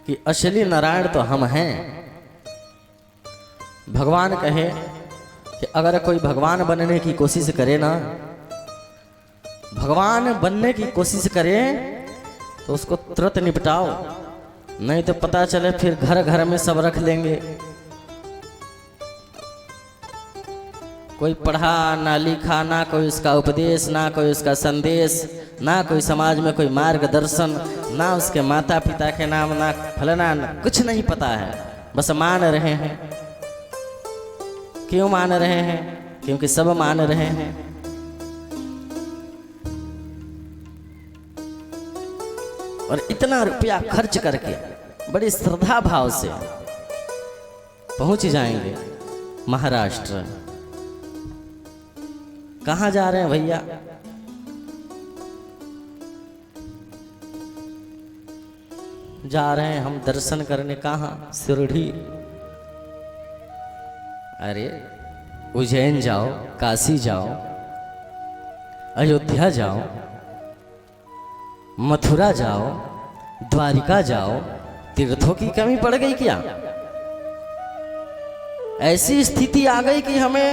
कि असली नारायण तो हम हैं। भगवान कहे कि अगर कोई भगवान बनने की कोशिश करे ना, भगवान बनने की कोशिश करे तो उसको तुरंत निपटाओ, नहीं तो पता चले फिर घर घर में सब रख लेंगे। कोई पढ़ा ना लिखा, ना कोई उसका उपदेश, ना कोई उसका संदेश, ना कोई समाज में कोई मार्गदर्शन, ना उसके माता पिता के नाम, ना फलाना, कुछ नहीं पता है, बस मान रहे हैं। क्यों मान रहे हैं? क्योंकि सब मान रहे हैं। और इतना रुपया खर्च करके बड़ी श्रद्धा भाव से पहुंच जाएंगे महाराष्ट्र। कहाँ जा रहे हैं भैया? जा रहे हैं हम दर्शन करने। कहाँ? शिरडी। अरे उज्जैन जाओ, काशी जाओ, अयोध्या जाओ, मथुरा जाओ, द्वारिका जाओ, तीर्थों की कमी पड़ गई क्या? ऐसी स्थिति आ गई कि हमें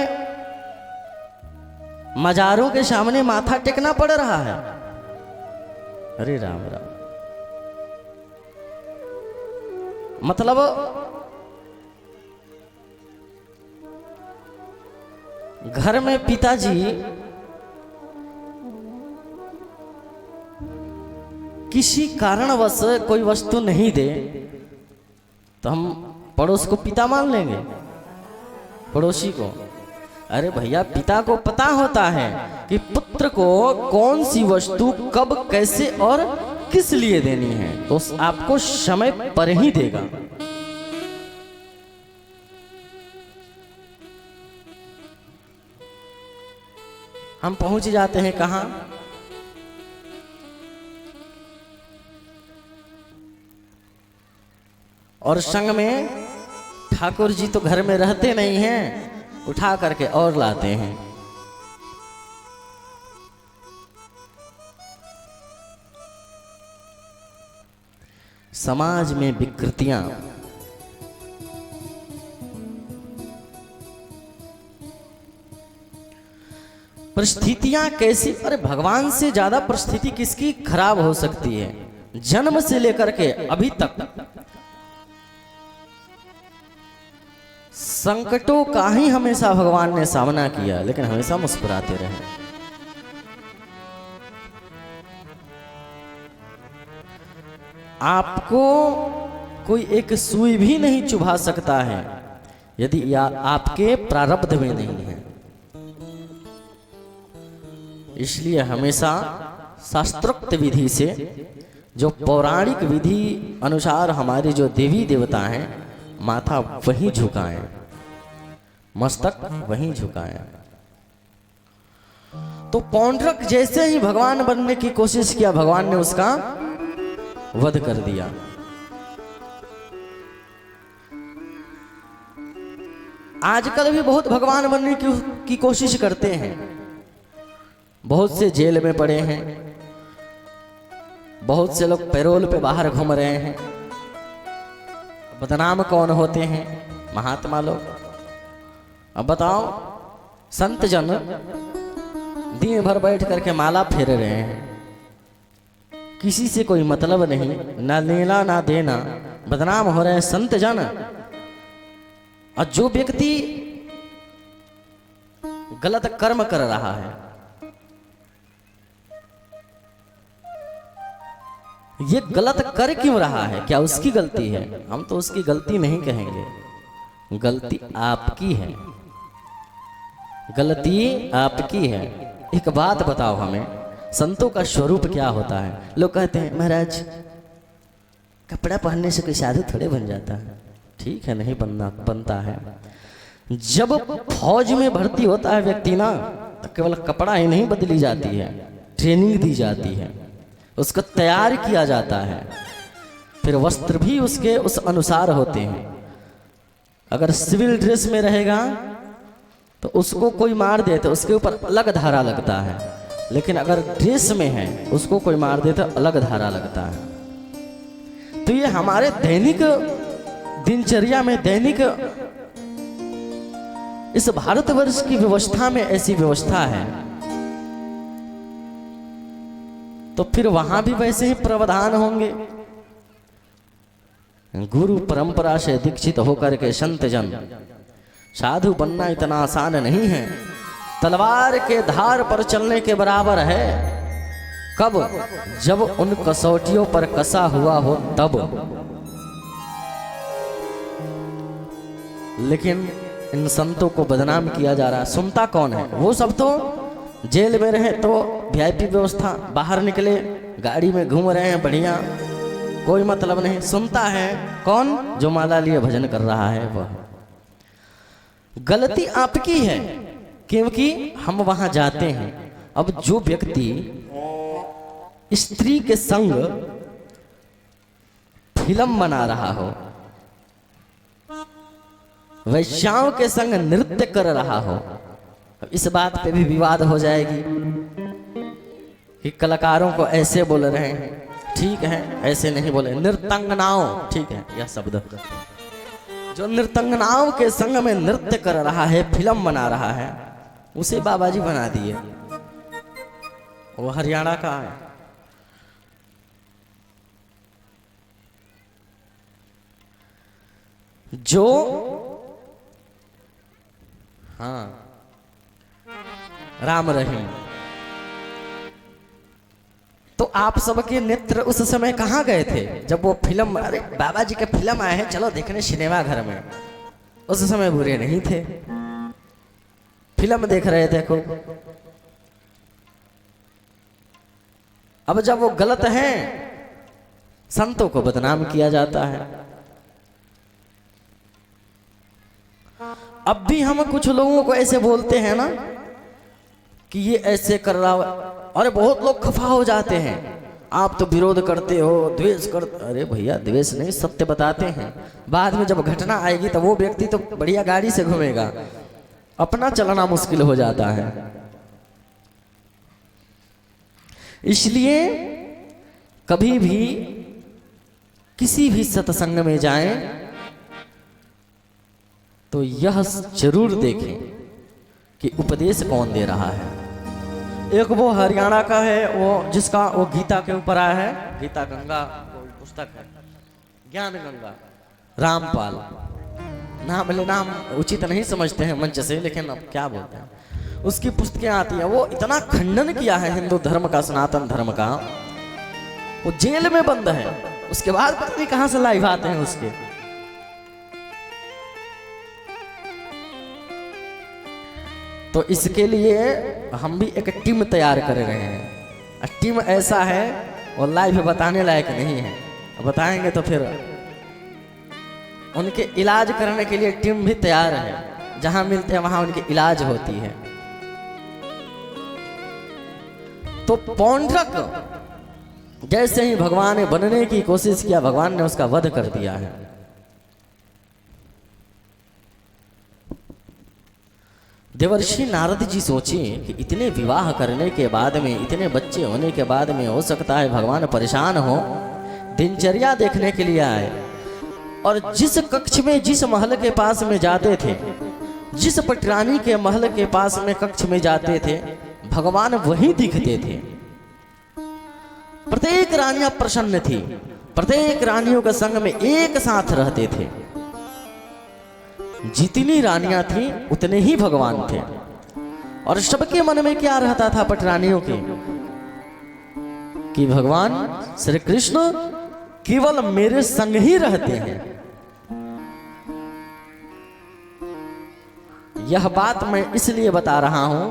मजारों के सामने माथा टेकना पड़ रहा है। अरे राम राम। मतलब घर में पिताजी किसी कारणवश कोई वस्तु नहीं दे तो हम पड़ोस को पिता मान लेंगे, पड़ोसी को। अरे भैया, पिता को पता होता है कि पुत्र को कौन सी वस्तु कब कैसे और किस लिए देनी है, तो आपको समय पर ही देगा। हम पहुंच जाते हैं कहां? और संग में ठाकुर जी तो घर में रहते नहीं हैं, उठा करके और लाते हैं। समाज में विकृतियां, परिस्थितियां कैसी? अरे भगवान से ज्यादा परिस्थिति किसकी खराब हो सकती है? जन्म से लेकर के अभी तक संकटों का ही हमेशा भगवान ने सामना किया, लेकिन हमेशा मुस्कुराते रहे। आपको कोई एक सुई भी नहीं चुभा सकता है यदि आपके प्रारब्ध में नहीं है। इसलिए हमेशा शास्त्रोक्त विधि से, जो पौराणिक विधि अनुसार हमारे जो देवी देवता हैं, माथा वहीं झुकाएं, मस्तक वहीं झुकाएं। तो पौंड्रक जैसे ही भगवान बनने की कोशिश किया, भगवान ने उसका वध कर दिया। आजकल भी बहुत भगवान बनने की कोशिश करते हैं, बहुत से जेल में पड़े हैं, बहुत से लोग पैरोल पे बाहर घूम रहे हैं। बदनाम कौन होते हैं? महात्मा लोग। अब बताओ, संत जन दिन भर बैठ करके माला फेर रहे हैं, किसी से कोई मतलब नहीं, ना लेना ना देना, बदनाम हो रहे हैं संत जन। और जो व्यक्ति गलत कर्म कर रहा है, ये गलत कर क्यों रहा है? क्या उसकी गलती है? हम तो उसकी गलती नहीं कहेंगे, गलती आपकी है, गलती आपकी है। एक बात बताओ हमें, संतों का स्वरूप क्या होता है? लोग कहते हैं महाराज कपड़ा पहनने से कोई साधु थोड़े बन जाता है। ठीक है, नहीं बनता है, जब फौज में भर्ती होता है व्यक्ति ना, तो केवल कपड़ा ही नहीं बदली जाती है, ट्रेनिंग दी जाती है, उसको तैयार किया जाता है, फिर वस्त्र भी उसके उस अनुसार होते हैं। अगर सिविल ड्रेस में रहेगा तो उसको कोई मार दे तो उसके ऊपर अलग धारा लगता है, लेकिन अगर ड्रेस में है उसको कोई मार दे तो अलग धारा लगता है। तो ये हमारे दैनिक दिनचर्या में, दैनिक इस भारतवर्ष की व्यवस्था में ऐसी व्यवस्था है, तो फिर वहां भी वैसे ही प्रावधान होंगे। गुरु परंपरा से दीक्षित होकर के संत जन, साधु बनना इतना आसान नहीं है, तलवार के धार पर चलने के बराबर है। कब? जब उन कसौटियों पर कसा हुआ हो तब। लेकिन इन संतों को बदनाम किया जा रहा है। सुनता कौन है? वो सब तो जेल में रहे तो वीआईपी व्यवस्था, बाहर निकले गाड़ी में घूम रहे हैं बढ़िया, कोई मतलब नहीं। सुनता है कौन? जो माला लिए भजन कर रहा है वह। गलती आपकी है क्योंकि हम वहां जाते हैं। अब जो व्यक्ति स्त्री के संग फिल्म बना रहा हो, वैश्याओं के संग नृत्य कर रहा हो, इस बात पे भी विवाद हो जाएगी कि कलाकारों को ऐसे बोल रहे हैं। ठीक है, ऐसे नहीं बोले। नृतंगनाओं, ठीक है यह शब्द, जो नृतंगनाओं के संग में नृत्य कर रहा है, फिल्म बना रहा है, उसे बाबा जी बना दिए। वो हरियाणा का है। जो हाँ राम रहीम, तो आप सबके नेत्र उस समय कहाँ गए थे जब वो फिल्म, अरे बाबा जी के फिल्म आए हैं चलो देखने सिनेमा घर में, उस समय बुरे नहीं थे, फिल्म देख रहे थे खूब। अब जब वो गलत है, संतों को बदनाम किया जाता है। अब भी हम कुछ लोगों को ऐसे बोलते हैं ना कि ये ऐसे कर रहा हो, अरे बहुत लोग खफा हो जाते हैं, आप तो विरोध करते हो, द्वेष करते। अरे भैया द्वेष नहीं, सत्य बताते हैं। बाद में जब घटना आएगी तो वो व्यक्ति तो बढ़िया गाड़ी से घूमेगा, अपना चलना मुश्किल हो जाता है। इसलिए कभी भी किसी भी सत्संग में जाएं तो यह जरूर देखें कि उपदेश कौन दे रहा है। एक वो हरियाणा का है, वो जिसका वो गीता के ऊपर आया है, गीता गंगा पुस्तक है, ज्ञान गंगा, रामपाल नाम लेना हम उचित नहीं समझते हैं मंच से, लेकिन अब क्या बोलते हैं, उसकी पुस्तकें आती हैं। वो इतना खंडन किया है हिंदू धर्म का, सनातन धर्म का। वो जेल में बंद है, उसके बाद पता नहीं कहां से लाइव आते हैं उसके। तो इसके लिए हम भी एक टीम तैयार कर रहे हैं। टीम ऐसा है और लाइव बताने लायक नहीं है, बताएंगे तो फिर उनके इलाज करने के लिए टीम भी तैयार है, जहां मिलते हैं वहां उनकी इलाज होती है। तो पौंड्रक जैसे ही भगवान ने बनने की कोशिश किया, भगवान ने उसका वध कर दिया है। देवर्षि नारद जी सोचे कि इतने विवाह करने के बाद में, इतने बच्चे होने के बाद में, हो सकता है भगवान परेशान हो, दिनचर्या देखने के लिए आए। और जिस कक्ष में, जिस महल के पास में जाते थे, जिस पटरानी के महल के पास में कक्ष में जाते थे, भगवान वहीं दिखते थे। प्रत्येक रानियां प्रसन्न थी, प्रत्येक रानियों के संग में एक साथ रहते थे। जितनी रानियां थी उतने ही भगवान थे। और सबके मन में क्या रहता था पटरानियों के, कि भगवान श्री कृष्ण केवल मेरे संग ही रहते हैं। यह बात मैं इसलिए बता रहा हूं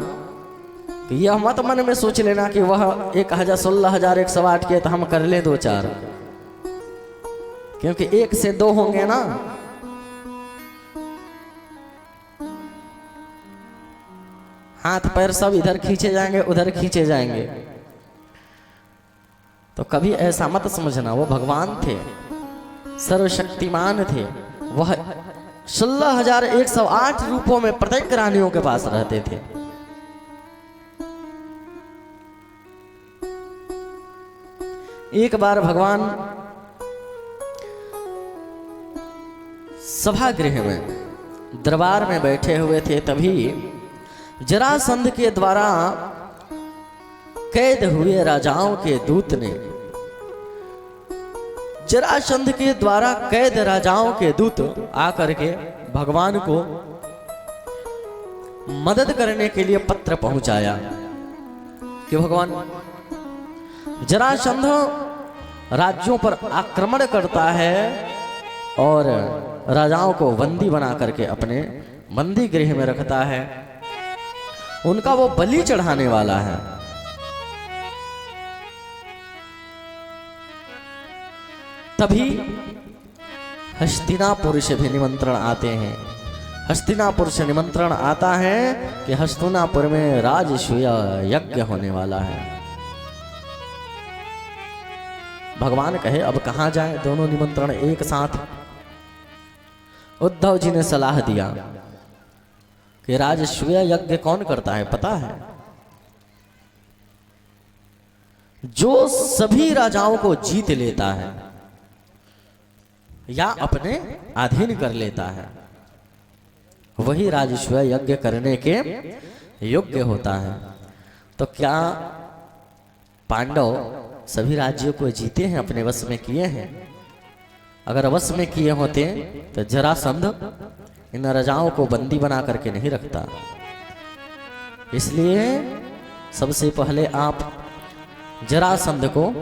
कि यह मत मन में सोच लेना कि वह 16,108 के तो हम कर ले 2-4, क्योंकि 1 से 2 होंगे ना। हाथ पैर सब इधर खींचे जाएंगे, उधर खींचे जाएंगे। तो कभी ऐसा मत समझना, वो भगवान थे, सर्वशक्तिमान थे। वह 16,108 रूपों में प्रत्येक रानियों के पास रहते थे। एक बार भगवान सभागृह में दरबार में बैठे हुए थे, तभी जरासंध के द्वारा कैद हुए राजाओं के दूत ने, जरासंध के द्वारा कैद राजाओं के दूत आकर के भगवान को मदद करने के लिए पत्र पहुंचाया कि भगवान, जरासंध राज्यों पर आक्रमण करता है और राजाओं को बंदी बना करके अपने बंदी गृह में रखता है, उनका वो बलि चढ़ाने वाला है। तभी हस्तिनापुर से भी निमंत्रण आते हैं। हस्तिनापुर से निमंत्रण आता है कि हस्तिनापुर में राजसूय यज्ञ होने वाला है। भगवान कहे अब कहां जाए, दोनों निमंत्रण एक साथ। उद्धव जी ने सलाह दिया कि राजसूय यज्ञ कौन करता है पता है? जो सभी राजाओं को जीत लेता है या अपने अधीन कर लेता है, वही राजसूय यज्ञ करने के योग्य होता है। तो क्या पांडव सभी राज्यों को जीते हैं, अपने वश में किए हैं? अगर वश में किए होते तो जरासंध इन राजाओं को बंदी बना करके नहीं रखता। इसलिए सबसे पहले आप जरासंध को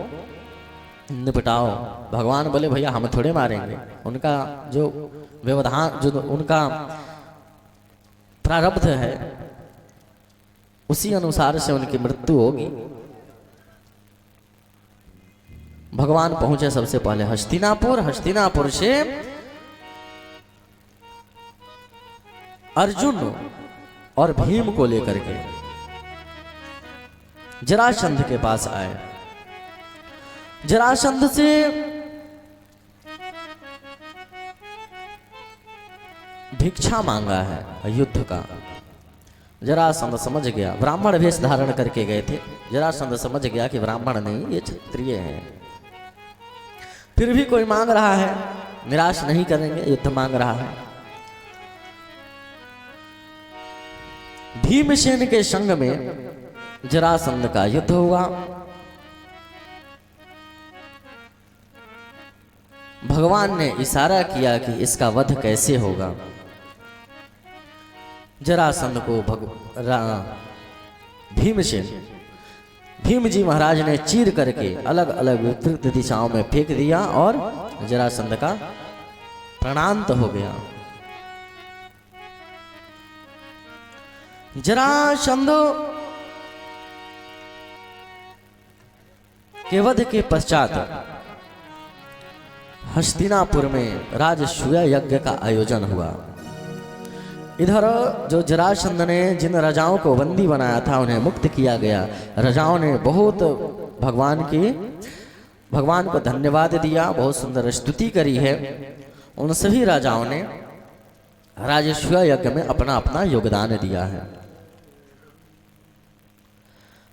निपटाओ। भगवान बोले भैया हम थोड़े मारेंगे, उनका जो व्यवधान, जो उनका प्रारब्ध है उसी अनुसार से उनकी मृत्यु होगी। भगवान पहुंचे सबसे पहले हस्तिनापुर। हस्तिनापुर से अर्जुन और भीम को लेकर के जरासंध के पास आए। जरासंध से भिक्षा मांगा है युद्ध का। जरासंध समझ गया, ब्राह्मण वेश धारण करके गए थे। जरासंध समझ गया कि ब्राह्मण नहीं, ये क्षत्रिय है। फिर भी कोई मांग रहा है, निराश नहीं करेंगे, युद्ध मांग रहा है। भीमसेन के संग में जरासंध का युद्ध हुआ। भगवान ने इशारा किया कि इसका वध कैसे होगा। जरासंध को भीम जी महाराज ने चीर करके अलग अलग विपरीत दिशाओं में फेंक दिया और जरासंध का प्राणांत हो गया। जरासंध के वध के पश्चात हस्तिनापुर में राजसूय यज्ञ का आयोजन हुआ। इधर जो जरासंध ने जिन राजाओं को बंदी बनाया था उन्हें मुक्त किया गया। राजाओं ने बहुत भगवान को धन्यवाद दिया, बहुत सुंदर स्तुति करी है। उन सभी राजाओं ने राजसूय यज्ञ में अपना अपना योगदान दिया है।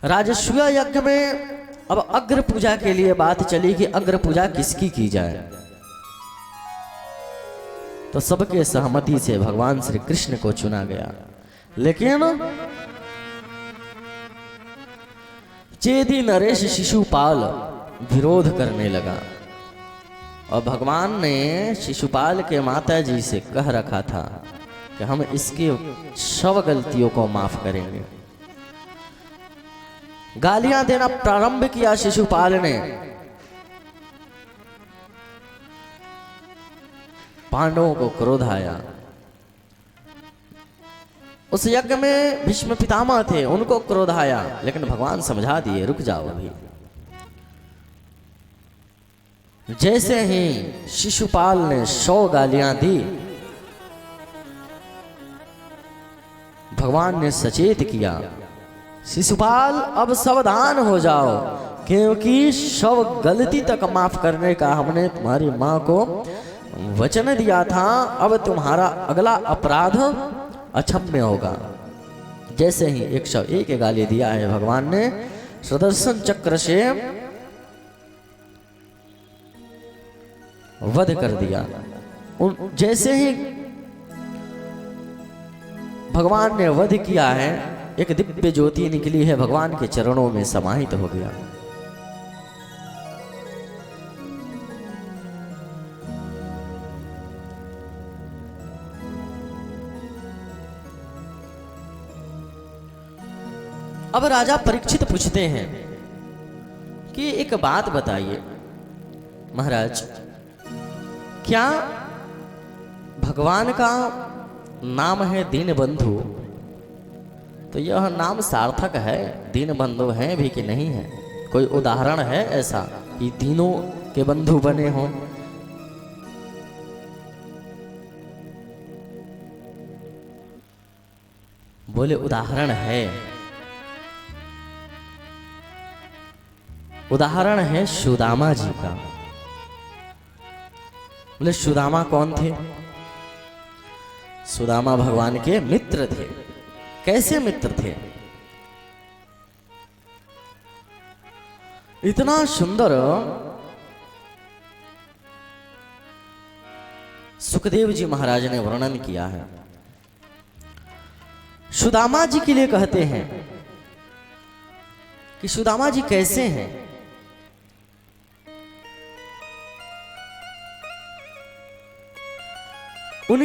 राजसूय यज्ञ में अब अग्र पूजा के लिए बात चली कि अग्र पूजा किसकी की जाए। तो सबके सहमति से भगवान श्री कृष्ण को चुना गया। लेकिन चेदी नरेश शिशुपाल विरोध करने लगा और भगवान ने शिशुपाल के माता जी से कह रखा था कि हम इसकी सब गलतियों को माफ करेंगे। गालियां देना प्रारंभ किया शिशुपाल ने। पांडवों को क्रोध आया। उस यज्ञ में भीष्म पितामह थे, उनको क्रोध आया, लेकिन भगवान समझा दिए रुक जाओ अभी। जैसे ही शिशुपाल ने 100 गालियां दी, भगवान ने सचेत किया, शिशुपाल अब सावधान हो जाओ, क्योंकि सब गलती तक माफ करने का हमने तुम्हारी माँ को वचन दिया था। अब तुम्हारा अगला अपराध अक्षम्य होगा। जैसे ही 101 गाली दिया है भगवान ने, सुदर्शन चक्र से वध कर दिया। जैसे ही भगवान ने वध किया है, एक दिव्य ज्योति निकली है, भगवान के चरणों में समाहित हो गया। अब राजा परीक्षित पूछते हैं कि एक बात बताइए महाराज, क्या भगवान का नाम है दीन बंधु, तो यह नाम सार्थक है? दीन बंधु हैं भी कि नहीं है? कोई उदाहरण है ऐसा कि तीनों के बंधु बने हों? बोले उदाहरण है। उदाहरण है सुदामा जी का। बोले सुदामा कौन थे? सुदामा भगवान के मित्र थे। कैसे मित्र थे? इतना सुंदर सुखदेव जी महाराज ने वर्णन किया है। सुदामा जी के लिए कहते हैं कि सुदामा जी कैसे हैं?